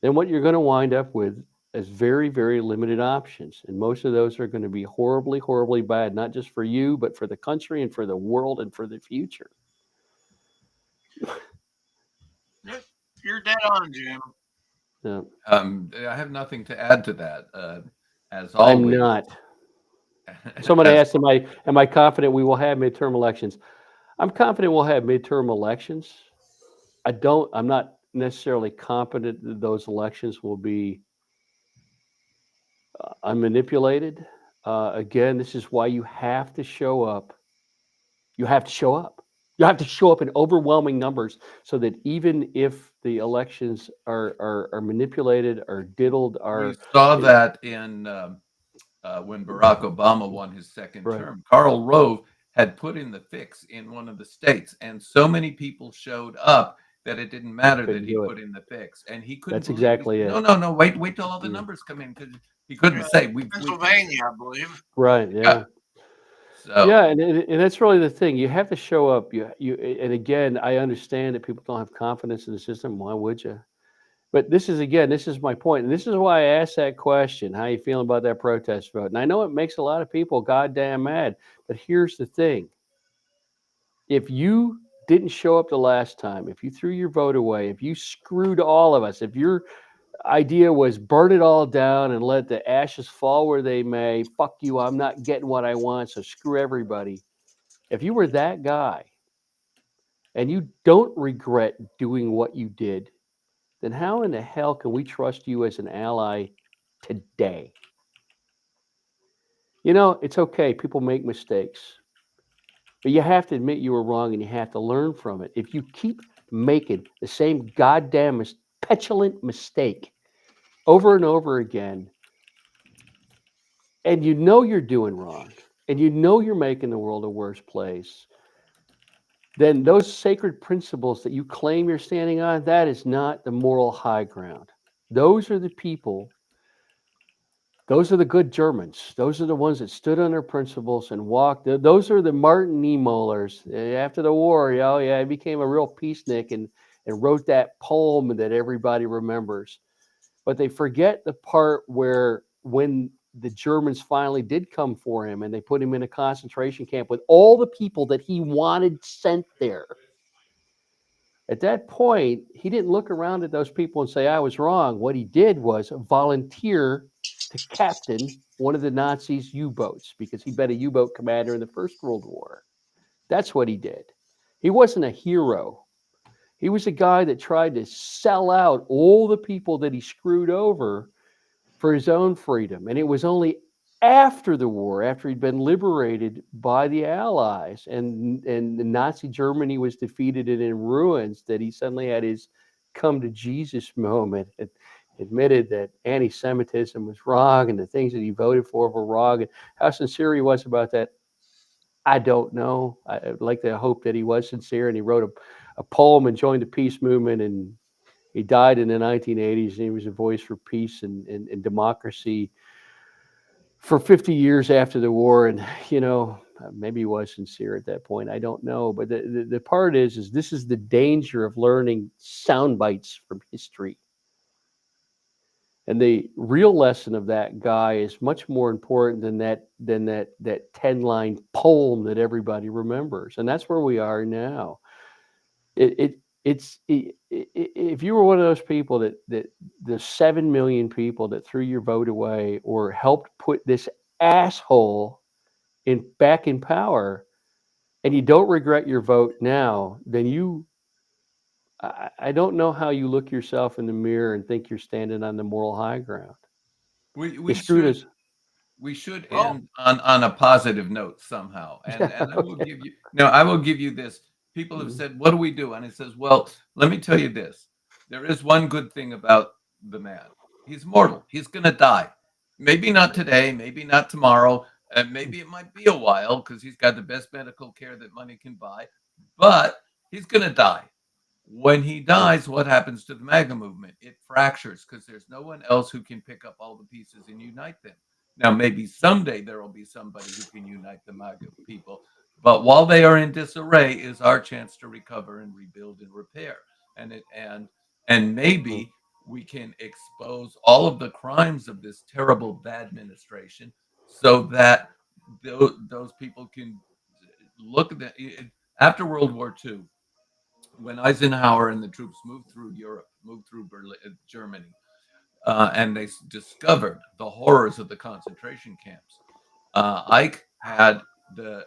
then what you're going to wind up with is very, very limited options. And most of those are going to be horribly, horribly bad, not just for you, but for the country and for the world and for the future. you're dead on, Jim. Yeah, I have nothing to add to that. As I'm always, not. Someone as asked, am I confident we will have midterm elections? I'm confident we'll have midterm elections. I'm not necessarily confident that those elections will be unmanipulated. Again, this is why you have to show up. You have to show up. You have to show up in overwhelming numbers so that even if the elections are manipulated or diddled, we are saw it, that in when Barack Obama won his second right, term. Karl Rove had put in the fix in one of the states, and so many people showed up that it didn't matter that Couldn't he do it. put in the fix, and he couldn't That's believe it. He exactly said, no, it. no, no, wait till all the Mm. numbers come in, because he couldn't say we fixed it. Pennsylvania, I believe. Right. Yeah. Yeah. So Yeah, and that's really the thing. You have to show up. And again, I understand that people don't have confidence in the system. Why would you? But this is my point, and this is why I asked that question. How you feeling about that protest vote? And I know it makes a lot of people goddamn mad. But here's the thing: if you didn't show up the last time, if you threw your vote away, if you screwed all of us, if your idea was burn it all down and let the ashes fall where they may, fuck you, I'm not getting what I want, so screw everybody. If you were that guy and you don't regret doing what you did, then how in the hell can we trust you as an ally today? It's okay. People make mistakes, but you have to admit you were wrong and you have to learn from it. If you keep making the same goddamn petulant mistake over and over again, and you know you're doing wrong, and you know you're making the world a worse place, then those sacred principles that you claim you're standing on, that is not the moral high ground. Those are the people, those are the good Germans. Those are the ones that stood on their principles and walked. Those are the Martin Niemöllers. After the war, yeah, he became a real peacenik and wrote that poem that everybody remembers. But they forget the part where when the Germans finally did come for him and they put him in a concentration camp with all the people that he wanted sent there. At that point, he didn't look around at those people and say, I was wrong. What he did was volunteer to captain one of the Nazis' U boats because he'd been a U boat commander in the First World War. That's what he did. He wasn't a hero. He was a guy that tried to sell out all the people that he screwed over for his own freedom. And it was only after the war, after he'd been liberated by the Allies and the Nazi Germany was defeated and in ruins, that he suddenly had his come to Jesus moment and admitted that anti-Semitism was wrong and the things that he voted for were wrong. And how sincere he was about that, I don't know. I'd like to hope that he was sincere and he wrote a poem and joined the peace movement, and he died in the 1980s, and he was a voice for peace and democracy for 50 years after the war. And, maybe he was sincere at that point. I don't know. But the part is this is the danger of learning sound bites from history. And the real lesson of that guy is much more important than that 10-line poem that everybody remembers. And that's where we are now. If you were one of those people that the 7 million people that threw your vote away or helped put this asshole in back in power, and you don't regret your vote now, then I don't know how you look yourself in the mirror and think you're standing on the moral high ground. we You we screwed should us. we should Well, end on a positive note somehow. And Yeah. I will Okay. give you no, I will give you this. People have Mhm. said, what do we do? And it says, well, let me tell you this. There is one good thing about the man. He's mortal. He's going to die. Maybe not today, maybe not tomorrow, and maybe it might be a while because he's got the best medical care that money can buy, but he's going to die. When he Yeah. dies, what happens to the MAGA movement? It fractures because there's no one else who can pick up all the pieces and unite them. Now, maybe someday there will be somebody who can unite the MAGA people, but while they are in disarray, is our chance to recover and rebuild and repair. And it and Mm. maybe we can expose all of the crimes of this terrible bad administration, so that those people can look at the after World War II, when Eisenhower and the troops moved through Europe, moved through Berlin, Germany, and they discovered the horrors of the concentration camps. Ike had the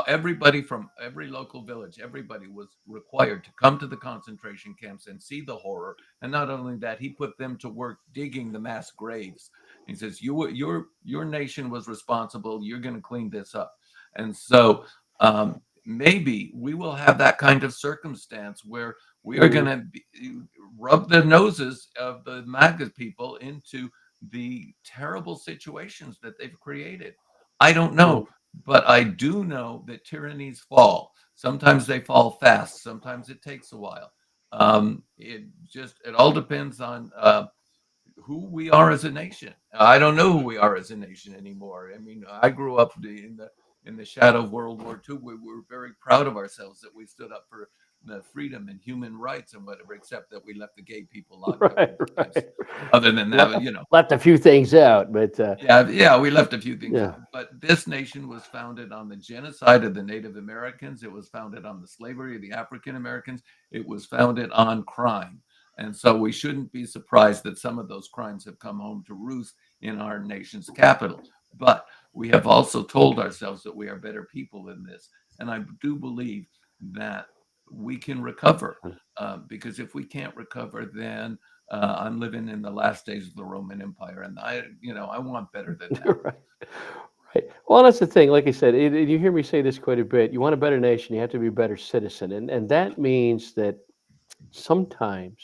everybody from every local village, everybody was required to come to the concentration camps and see the horror. And not only that, he put them to work digging the mass graves. He says, your nation was responsible. You're going to clean this up." And so maybe we will have that kind of circumstance where we are going Mhm. to rub the noses of the MAGA people into the terrible situations that they've created. I don't Mhm. know, but I do know that tyrannies fall. Sometimes they fall fast, sometimes it takes a while. It all depends on who we are as a nation. I don't know who we are as a nation anymore. I mean, I grew up in the shadow of World War II. We were very proud of ourselves that we stood up for the freedom and human rights and whatever, except that we left the gay people locked up Right, in caves. right. Other than that, Left a few things out, but yeah, yeah, we left a few things yeah, out. But this nation was founded on the genocide of the Native Americans. It was founded on the slavery of the African Americans. It was founded on crime. And so we shouldn't be surprised that some of those crimes have come home to roost in our nation's capital. But we have also told ourselves that we are better people than this. And I do believe that we can recover, because if we can't recover, then I'm living in the last days of the Roman Empire, and I want better than that. right, right. Well, that's the thing. Like I said, you hear me say this quite a bit. You want a better nation, you have to be a better citizen, and that means that sometimes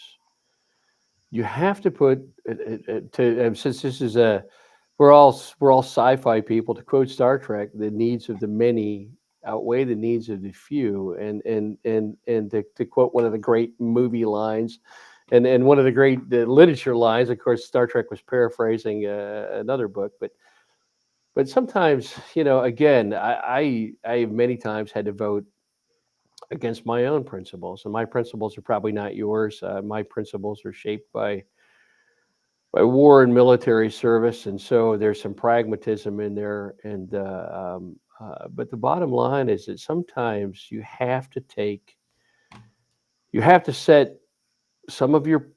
you have to put since this is a we're all sci-fi people. To quote Star Trek, the needs of the many outweigh the needs of the few, and to quote one of the great movie lines, and one of the great literature lines. Of course, Star Trek was paraphrasing another book, but sometimes, again, I have many times had to vote against my own principles, and my principles are probably not yours. My principles are shaped by war and military service, and so there's some pragmatism in there. And but the bottom line is that sometimes you have to set some of your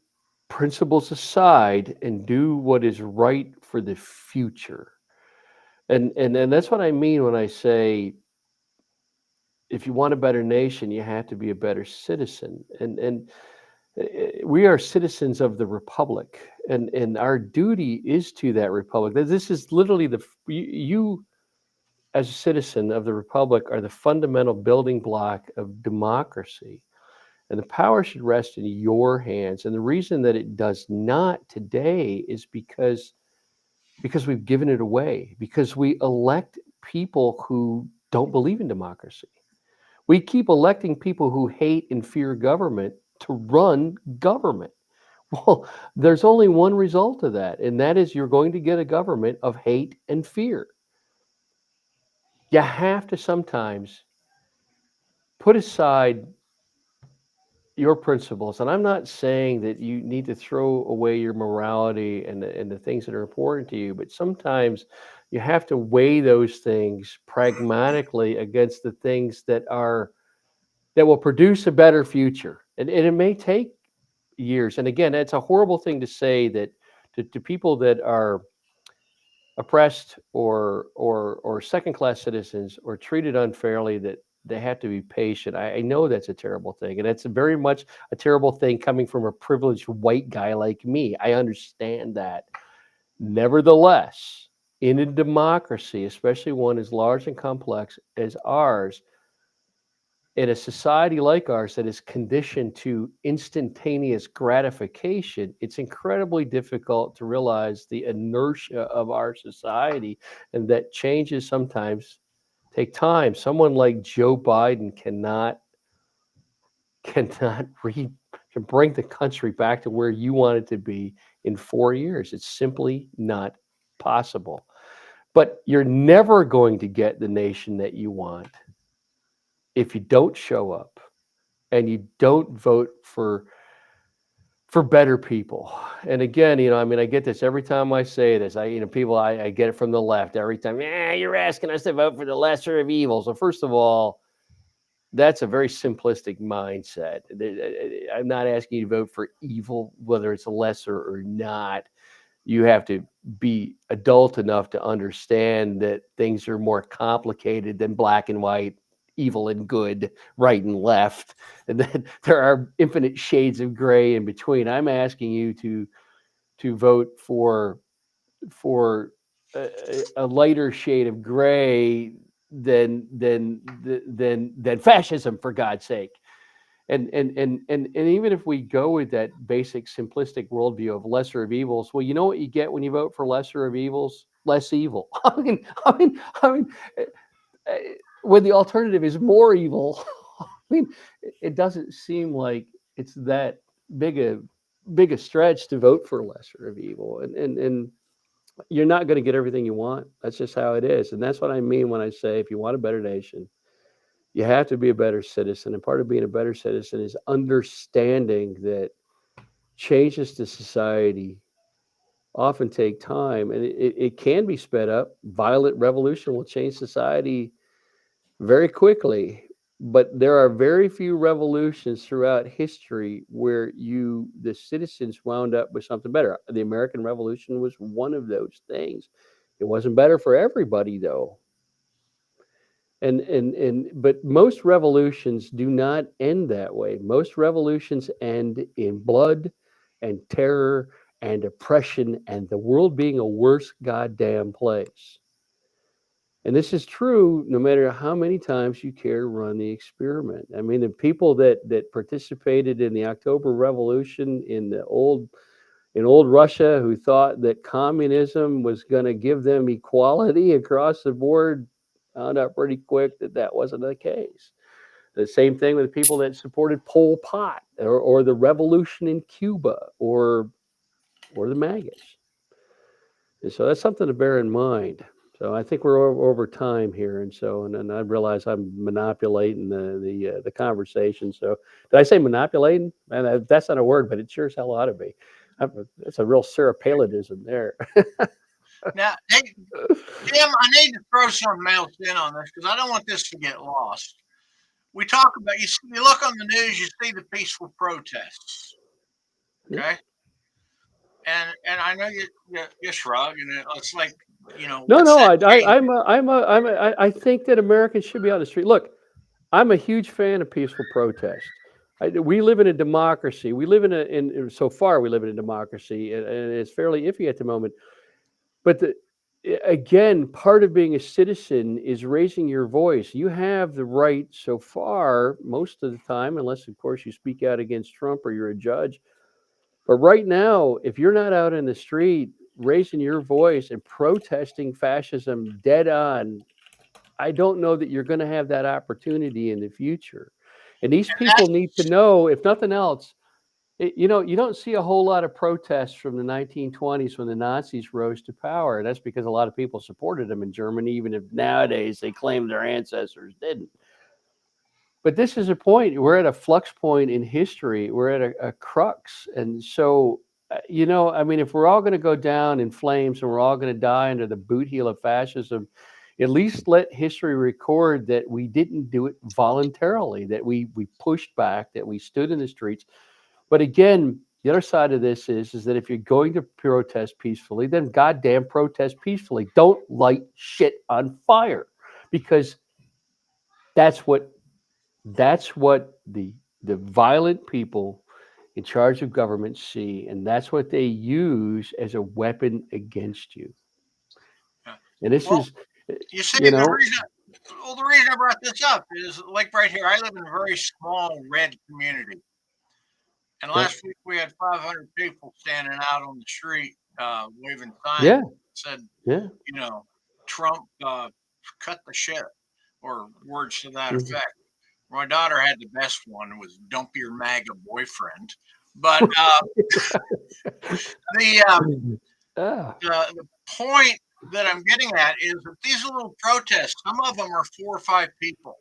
principles aside and do what is right for the future. And that's what I mean when I say, if you want a better nation, you have to be a better citizen. We are citizens of the republic, and our duty is to that republic. This is literally you as a citizen of the republic are the fundamental building block of democracy, and the power should rest in your hands. And the reason that it does not today is because we've given it away, because we elect people who don't believe in democracy. We keep electing people who hate and fear government to run government. Well, there's only one result of that, and that is you're going to get a government of hate and fear. You have to sometimes put aside your principles. And I'm not saying that you need to throw away your morality and the things that are important to you, but sometimes you have to weigh those things pragmatically against the things that will produce a better future. And it may take years. And again, it's a horrible thing to say that to people that are oppressed or second class citizens or treated unfairly, that they have to be patient. I know that's a terrible thing, and it's very much a terrible thing coming from a privileged white guy like me. I understand that. Nevertheless, in a democracy, especially one as large and complex as ours, in a society like ours that is conditioned to instantaneous gratification, it's incredibly difficult to realize the inertia of our society, and that changes sometimes take time. Someone like Joe Biden cannot to bring the country back to where you want it to be in 4 years. It's simply not possible. But you're never going to get the nation that you want if you don't show up and you don't vote for better people. And again, I mean, I get this every time I say this. People, I get it from the left every time. Yeah, you're asking us to vote for the lesser of evils. So first of all, that's a very simplistic mindset. I'm not asking you to vote for evil, whether it's lesser or not. You have to be adult enough to understand that things are more complicated than black and white, evil and good, right and left, and that there are infinite shades of gray in between. I'm asking you to vote for a lighter shade of gray than fascism, for God's sake. And even if we go with that basic simplistic worldview of lesser of evils, well, you know what you get when you vote for lesser of evils? Less evil. I mean, when the alternative is more evil, I mean, it doesn't seem like it's that big a big a stretch to vote for lesser of evil, and you're not going to get everything you want. That's just how it is, and that's what I mean when I say if you want a better nation, you have to be a better citizen, and part of being a better citizen is understanding that changes to society often take time, and it can be sped up. Violent revolution will change society very quickly, but there are very few revolutions throughout history where the citizens wound up with something better. The American Revolution was one of those things. It wasn't better for everybody though. But most revolutions do not end that way. Most revolutions end in blood and terror and oppression and the world being a worse goddamn place. And this is true no matter how many times you care to run the experiment. I mean, the people that participated in the October Revolution in old Russia who thought that communism was going to give them equality across the board found out pretty quick that that wasn't the case. The same thing with the people that supported Pol Pot or the revolution in Cuba or the MAGAs. And so that's something to bear in mind. So I think we're over time here, and so and I realize I'm manipulating the conversation. So did I say manipulating? Man, that's not a word, but it sure as hell ought to be. That's a real Sarah Palinism there. Now, hey, Jim, I need to throw something else in on this because I don't want this to get lost. We talk about you look on the news, you see the peaceful protests, okay? And I know you shrug, and it's like No, what's no, that change? I think that Americans should be on the street. Look, I'm a huge fan of peaceful protest. We live in a democracy. We live so far we live in a democracy, and it's fairly iffy at the moment. But again, part of being a citizen is raising your voice. You have the right so far, most of the time, unless of course you speak out against Trump or you're a judge. But right now, if you're not out in the street raising your voice and protesting fascism dead on, I don't know that you're going to have that opportunity in the future. And these And people need to know, if nothing else, you don't see a whole lot of protests from the 1920s when the Nazis rose to power. That's because a lot of people supported them in Germany, even if nowadays they claim their ancestors didn't. But this is a point. We're at a flux point in history. We're at a crux. And so, I mean, if we're all going to go down in flames and we're all going to die under the boot heel of fascism, at least let history record that we didn't do it voluntarily, that we pushed back, that we stood in the streets. But again, the other side of this is that if you're going to protest peacefully, then goddamn protest peacefully. Don't light shit on fire, because that's what the violent people in charge of government see, and that's what they use as a weapon against you. And this Well, is, you see, you know, the reason I brought this up is like right here. I live in a very small red community, and yeah, last week we had 500 people standing out on the street waving signs yeah, that said, yeah, Trump cut the shit, or words to that mhm. effect. My daughter had the best one. It was "Don't be your MAGA boyfriend." But the, uh, Ah, the point that I'm getting at is that these little protests, some of them are 4 or 5 people,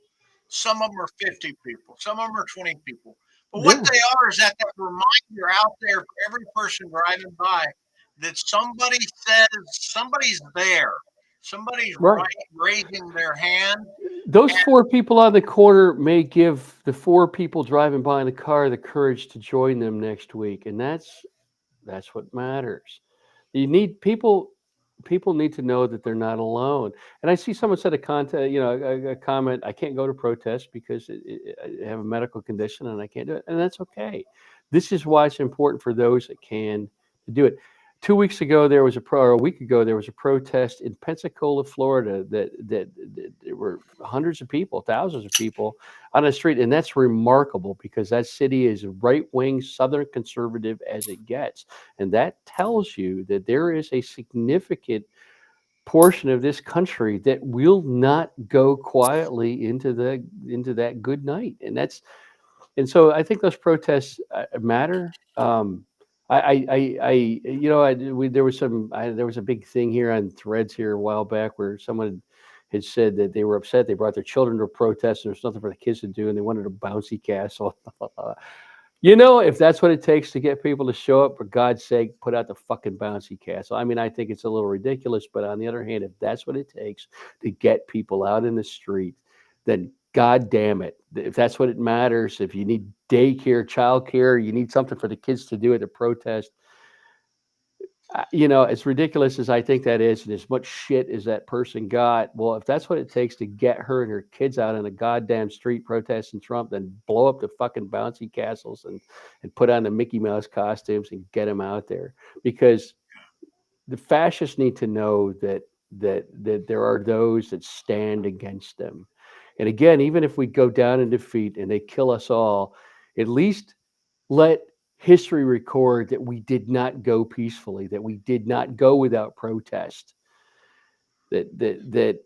some of them are 50 people, some of them are 20 people. But what yeah, they are is that reminder out there for every person driving by that somebody says somebody's there, somebody's right. raising their hand. Those four people on the corner may give the four people driving by in the car the courage to join them next week, and that's what matters. You need people. People need to know that they're not alone. And I see someone said a comment. I can't go to protests because I have a medical condition and I can't do it, and that's okay. This is why it's important for those that can to do it. 2 weeks ago, or a week ago, there was a protest in Pensacola, Florida, that there were hundreds of people, thousands of people on the street, and that's remarkable because that city is right wing Southern conservative as it gets. And that tells you that there is a significant portion of this country that will not go quietly into that good night. And And so I think those protests matter. You know, there was there was a big thing here on Threads here a while back where someone had said that they were upset. They brought their children to a protest, and there's nothing for the kids to do, and they wanted a bouncy castle. You know, if that's what it takes to get people to show up, for God's sake, put out the fucking bouncy castle. I mean, I think it's a little ridiculous, but on the other hand, if that's what it takes to get people out in the street, then God damn it. If that's what it matters, if you need daycare, childcare, you need something for the kids to do at the protest, you know, as ridiculous as I think that is, and as much shit as that person got, well, if that's what it takes to get her and her kids out on a goddamn street protesting Trump, then blow up the fucking bouncy castles and put on the Mickey Mouse costumes and get them out there. Because the fascists need to know that there are those that stand against them. And again, even if we go down in defeat and they kill us all, at least let history record that we did not go peacefully, that we did not go without protest, that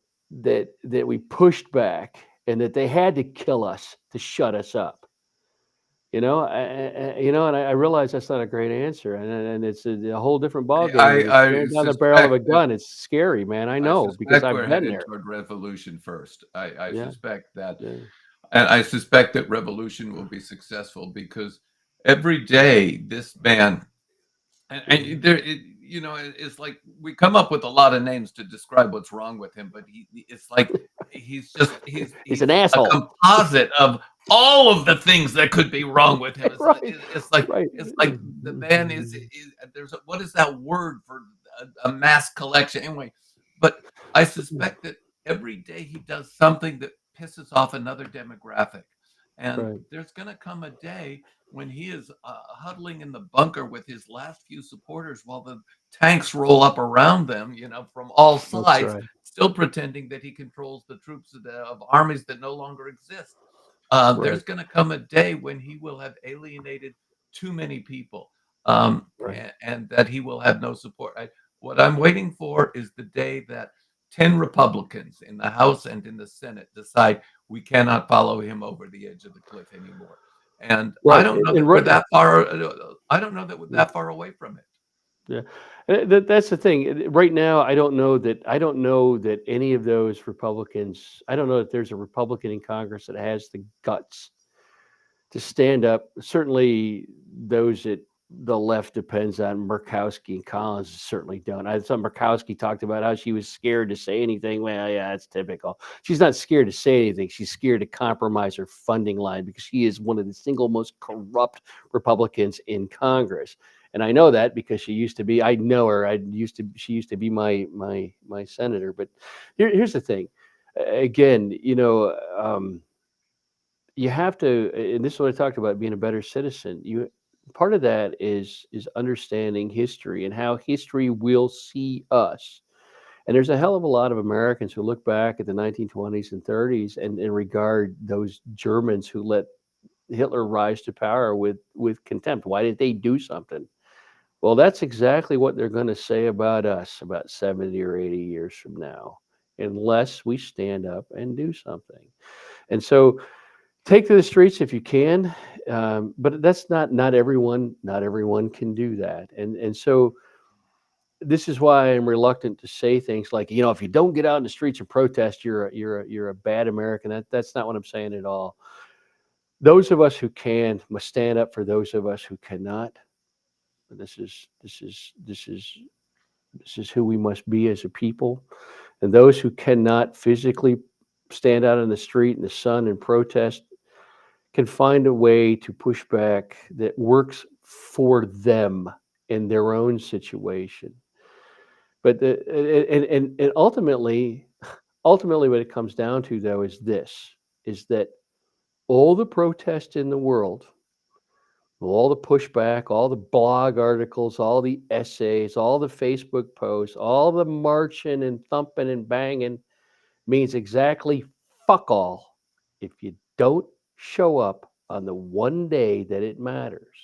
we pushed back, and that they had to kill us to shut us up. You know, and I realize that's not a great answer, and it's a whole different ballgame when you're I staring down the barrel of suspect a that gun. It's scary, man. I I know because suspect I've we're been headed there. toward revolution first. I Yeah, suspect that, yeah, and I suspect that revolution will be successful because every day this man and there, you know, it's like we come up with a lot of names to describe what's wrong with him, but it's like he's an he's a asshole. composite of all of the things that could be wrong with him. Right, right. It's like the man is there's what is that word for a mass collection anyway? But I suspect that every day he does something that pisses off another demographic, and Right. there's going to come a day when he is huddling in the bunker with his last few supporters while the tanks roll up around them, you know, from all That's sides, right. still pretending that he controls the troops of armies that no longer exist. Right. There's going to come a day when he will have alienated too many people, Right. and that he will have no support. What I'm waiting for is the day that 10 Republicans in the House and in the Senate decide we cannot follow him over the edge of the cliff anymore. And I Right. don't know that And we're right. that far. I don't know that we're that far away from it. Yeah, that's the thing. Right now, I don't know that any of those Republicans. I don't know that there's a Republican in Congress that has the guts to stand up. Certainly, those that the left depends on Murkowski and Collins certainly don't. I saw Murkowski talked about how she was scared to say anything. Well, yeah, that's typical. She's not scared to say anything. She's scared to compromise her funding line because she is one of the single most corrupt Republicans in Congress. And I know that because she used to be. I know her. She used to be my senator. But here's the thing. Again, you have to, and this is what I talked about, being a better citizen. You Part of that is understanding history and how history will see us. And there's a hell of a lot of Americans who look back at the 1920s and 30s and regard those Germans who let Hitler rise to power with contempt. Why did they do something? Well, that's exactly what they're going to say about us about 70 or 80 years from now, unless we stand up and do something. And so take to the streets if you can, but that's not everyone. Not everyone can do that, and so this is why I'm reluctant to say things like, if you don't get out in the streets and protest, you're a bad American. That's not what I'm saying at all. Those of us who can must stand up for those of us who cannot. This is who we must be as a people, and those who cannot physically stand out in the street in the sun and protest can find a way to push back that works for them in their own situation. But and ultimately, what it comes down to, though, is that all the protest in the world, all the pushback, all the blog articles, all the essays, all the Facebook posts, all the marching and thumping and banging means exactly fuck all if you don't show up on the one day that it matters.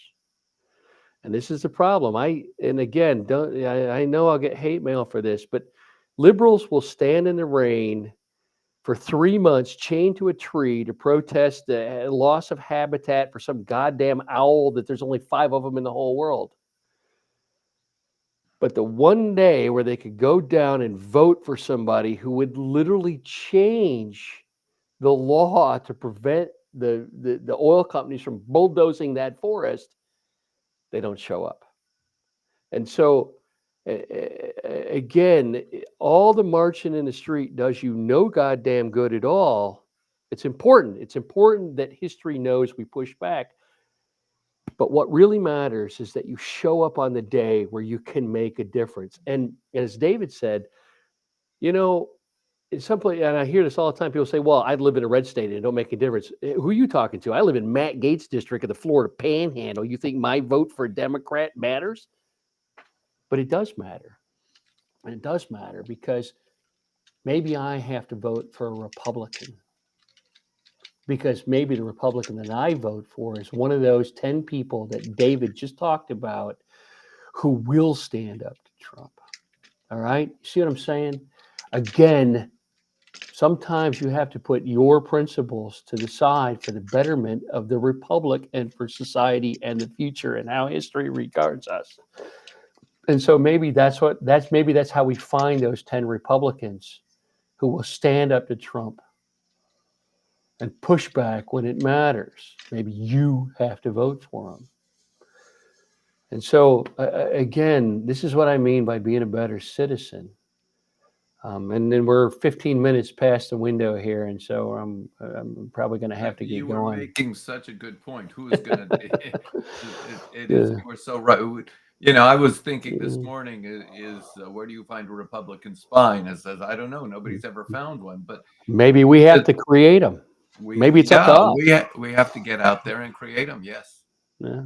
And this is the problem. And again, I know I'll get hate mail for this, but liberals will stand in the rain for 3 months chained to a tree to protest the loss of habitat for some goddamn owl that there's only 5 of them in the whole world. But the one day where they could go down and vote for somebody who would literally change the law to prevent the oil companies from bulldozing that forest, they don't show up. And so, again, all the marching in the street does you no goddamn good at all. It's important. It's important that history knows we push back. But what really matters is that you show up on the day where you can make a difference. And as David said, you know, in some place, and I hear this all the time. People say, "Well, I live in a red state and it don't make a difference." Who are you talking to? I live in Matt Gaetz' district of the Florida Panhandle. You think my vote for a Democrat matters? But it does matter. And it does matter because maybe I have to vote for a Republican. Because maybe the Republican that I vote for is one of those 10 people that David just talked about who will stand up to Trump. All right? You see what I'm saying? Again, sometimes you have to put your principles to the side for the betterment of the republic and for society and the future and how history regards us. And so maybe that's how we find those 10 Republicans who will stand up to Trump and push back when it matters. Maybe you have to vote for them. And so, again, this is what I mean by being a better citizen. And then we're 15 minutes past the window here, and so I'm probably going to have to get You were going. making such a good point. Who is going to? It is. Yeah. You were so right. You know, I was thinking this morning is where do you find a Republican spine? It says I don't know. Nobody's ever found one, but Maybe we have to create them. Maybe it's up to us. we have to get out there and create them. Yes. Yeah.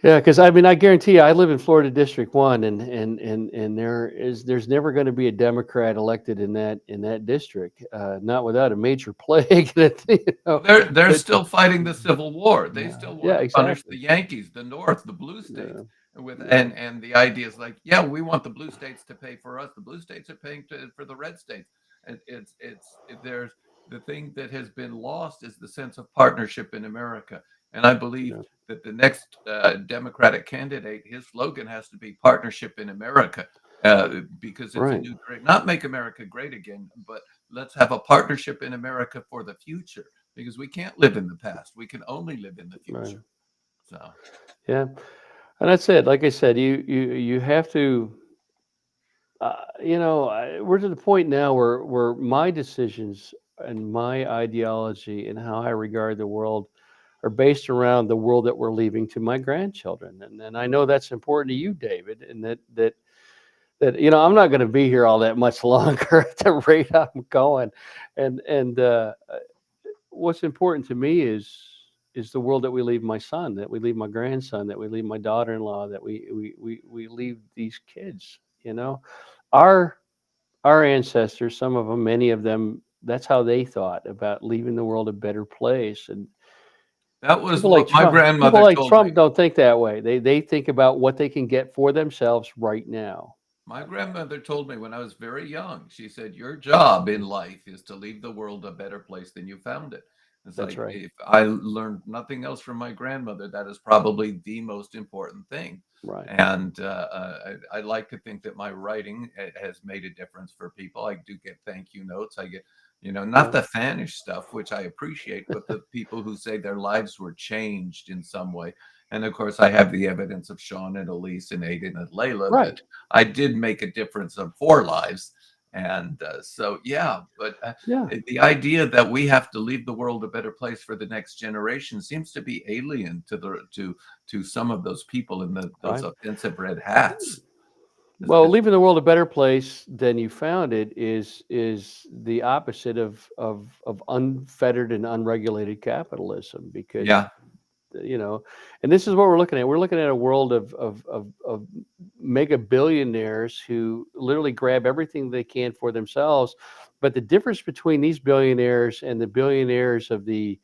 Yeah, because I mean, I guarantee you, I live in Florida District 1, and there's never going to be a Democrat elected in that district, not without a major plague. They're still fighting the Civil War. They still want to punish exactly. the Yankees, the North, the blue states, Yeah. and the idea is like, yeah, we want the blue states to pay for us. The blue states are paying for the red states. There's the thing that has been lost is the sense of partnership in America, and I believe that the next Democratic candidate, his slogan has to be "Partnership in America," because it's a new dream. Not make America great again, but let's have a partnership in America for the future. Because we can't live in the past; we can only live in the future. So, yeah, and that's it. Like I said, you have to. We're to the point now where my decisions and my ideology and how I regard the world are based around the world that we're leaving to my grandchildren. And I know that's important to you, David, and that I'm not going to be here all that much longer at the rate I'm going. And what's important to me is the world that we leave my son, that we leave my grandson, that we leave my daughter-in-law, that we leave these kids. Our ancestors, some of them, many of them, that's how they thought about leaving the world a better place. And that was what my grandmother people like told Trump me. don't think that way. They think about what they can get for themselves right now. My grandmother told me when I was very young, she said, your job in life is to leave the world a better place than you found it. It's That's like, right. if I learned nothing else from my grandmother, that is probably the most important thing. Right. And I like to think that my writing has made a difference for people. I do get thank you notes. I get, not the fanish stuff, which I appreciate, but the people who say their lives were changed in some way. And of course, I have the evidence of Sean and Elise and Aiden and Layla that I did make a difference of 4 lives. And so, but the idea that we have to leave the world a better place for the next generation seems to be alien to some of those people in those offensive red hats. Well, leaving the world a better place than you found it is the opposite of unfettered and unregulated capitalism, because and this is what we're looking at. We're looking at a world of mega billionaires who literally grab everything they can for themselves. But the difference between these billionaires and the billionaires of the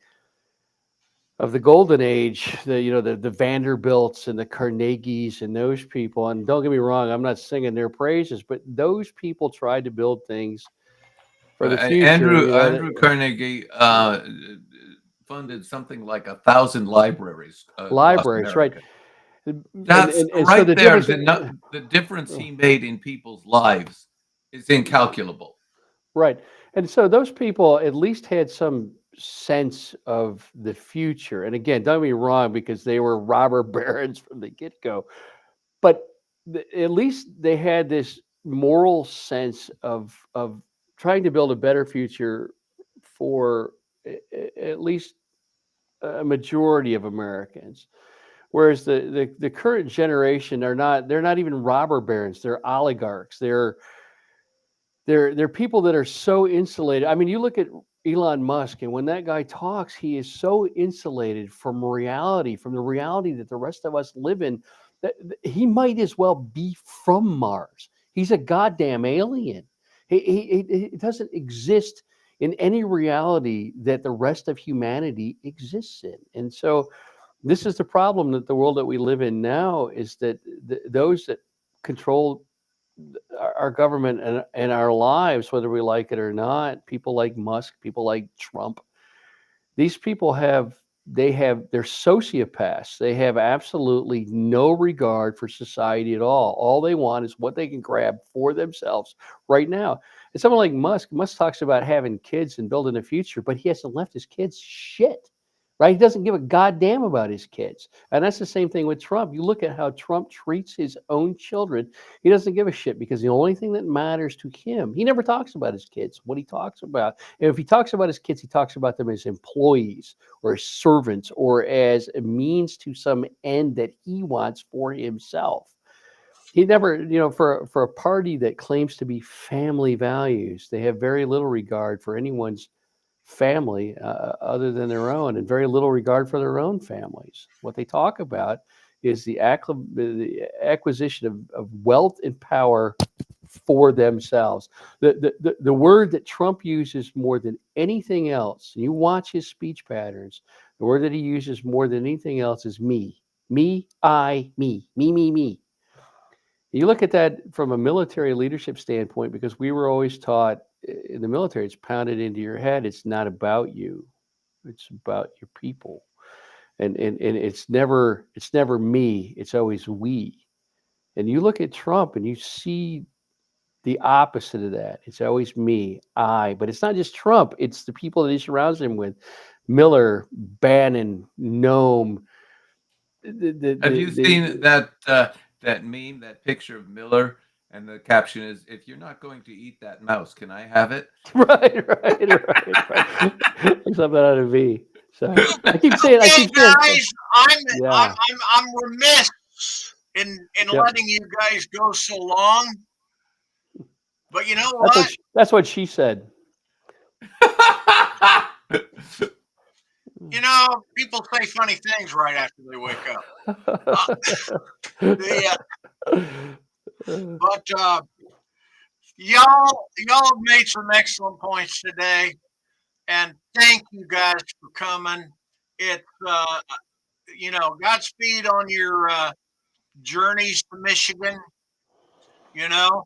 golden age, the Vanderbilts and the Carnegies and those people, and don't get me wrong, I'm not singing their praises, but those people tried to build things for the future. Andrew Carnegie funded something like 1,000 libraries across Libraries, right? America. And, That's so right the there. difference. The difference he made in people's lives is incalculable. Right. And so those people at least had some sense of the future. And again, don't get me wrong, because they were robber barons from the get go. But at least they had this moral sense of trying to build a better future for at least a majority of Americans. Whereas the current generation are not, they're not even robber barons, they're oligarchs. They're people that are so insulated. I mean, you look at Elon Musk, and when that guy talks, he is so insulated from reality, from the reality that the rest of us live in, that he might as well be from Mars. He's a goddamn alien. He doesn't exist in any reality that the rest of humanity exists in. And so this is the problem, that the world that we live in now is that those that control our government and our lives, whether we like it or not, people like Musk, people like Trump, these people they're sociopaths. They have absolutely no regard for society at all. All they want is what they can grab for themselves right now. And someone like Musk talks about having kids and building a future, but he hasn't left his kids shit. Right? He doesn't give a goddamn about his kids. And that's the same thing with Trump. You look at how Trump treats his own children. He doesn't give a shit, because the only thing that matters to him, he never talks about his kids. What he talks about, and if he talks about his kids, he talks about them as employees or as servants or as a means to some end that he wants for himself. He never, for a party that claims to be family values, they have very little regard for anyone's family other than their own, and very little regard for their own families. What they talk about is the acquisition of wealth and power for themselves. The word that Trump uses more than anything else, and you watch his speech patterns, the word that he uses more than anything else is me. Me, I, me. You look at that from a military leadership standpoint, because we were always taught in the military, it's pounded into your head, it's not about you, it's about your people. And it's never me, it's always we. And you look at Trump and you see the opposite of that. It's always me, I. But it's not just Trump, it's the people that he surrounds him with. Miller, Bannon, Noam. Have you seen that meme, that picture of Miller, and the caption is, "If you're not going to eat that mouse, can I have it?" Right. Something out of V. So I keep saying, Okay, guys, I'm I'm yeah, I'm, I'm remiss in yep. letting you guys go so long. But you know That's what? what she said. People say funny things right after they wake up. The but y'all made some excellent points today, and thank you guys for coming. It's Godspeed on your journeys to Michigan. You know,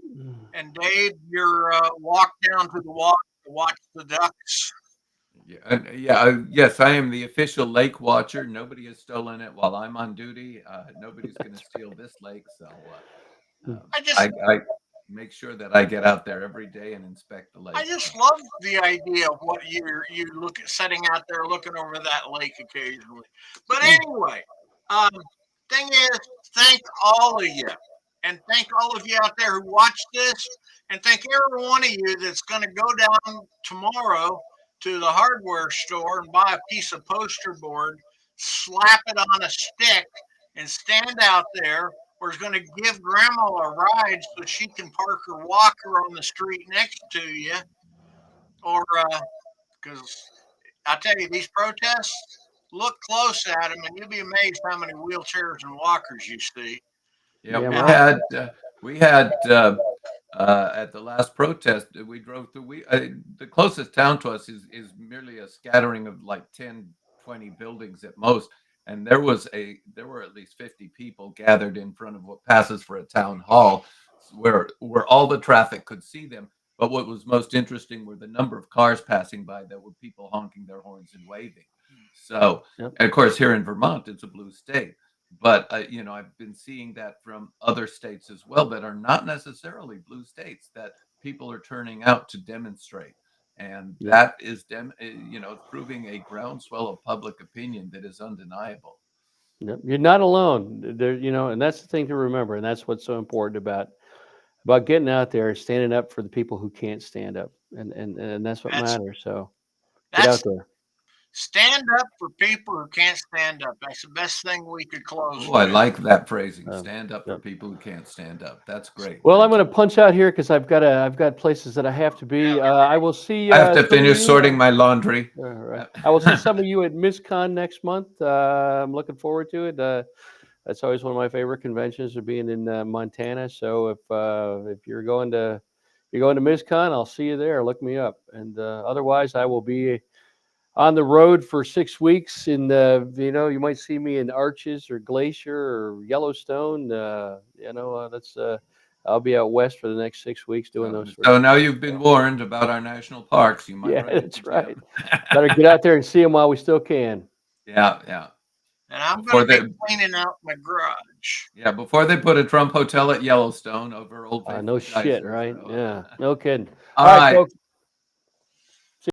and Dave, your walk down to the water to watch the ducks. Yes, I am the official lake watcher. Nobody has stolen it while I'm on duty. Nobody's going to steal this lake, so I just I make sure that I get out there every day and inspect the lake. I just love the idea of what you look at sitting out there looking over that lake occasionally. But anyway, um, thing is, thank all of you, and thank all of you out there who watch this, and thank every one of you that's going to go down tomorrow to the hardware store and buy a piece of poster board, slap it on a stick, and stand out there, or is going to give grandma a ride so she can park her walker on the street next to you, or because I tell you, these protests, look close at them and you'll be amazed how many wheelchairs and walkers you see. Yeah, Damn we right. had at the last protest we drove through. The closest town to us is merely a scattering of like 10, 20 buildings at most, and there were at least 50 people gathered in front of what passes for a town hall, where all the traffic could see them. But what was most interesting were the number of cars passing by that were people honking their horns and waving. So, Yep. and of course, here in Vermont, it's a blue state. But I've been seeing that from other states as well that are not necessarily blue states, that people are turning out to demonstrate, and Yep. that is proving a groundswell of public opinion that is undeniable. Yep. You're not alone. There, and that's the thing to remember, and that's what's so important about getting out there and standing up for the people who can't stand up, and that's what That's matters. So get out that's there. stand up for people who can't stand up. That's the best thing we could close Oh, I with. like that phrasing. Um, Stand up for yep. people who can't stand up. That's great. Well, I'm Thank going to you. punch out here because I've got places that I have to be. I will see. I have to some of finish you. sorting my laundry. All right. I will see some of you at MissCon next month. I'm looking forward to it. That's always one of my favorite conventions, of being in Montana. So if you're going to MissCon, I'll see you there. Look me up. And otherwise, I will be on the road for 6 weeks. In you might see me in Arches or Glacier or Yellowstone. That's I'll be out west for the next 6 weeks doing those sorts So of now you've been warned about our national parks. You might Yeah, run into that's right. Jim. Better get out there and see them while we still can. Yeah, yeah. And I'm Before going to they, be cleaning out my garage. yeah, before they put a Trump hotel at Yellowstone over Old Faithful No shit, Geyser, right? so, Yeah, no kidding. All All right, right. folks.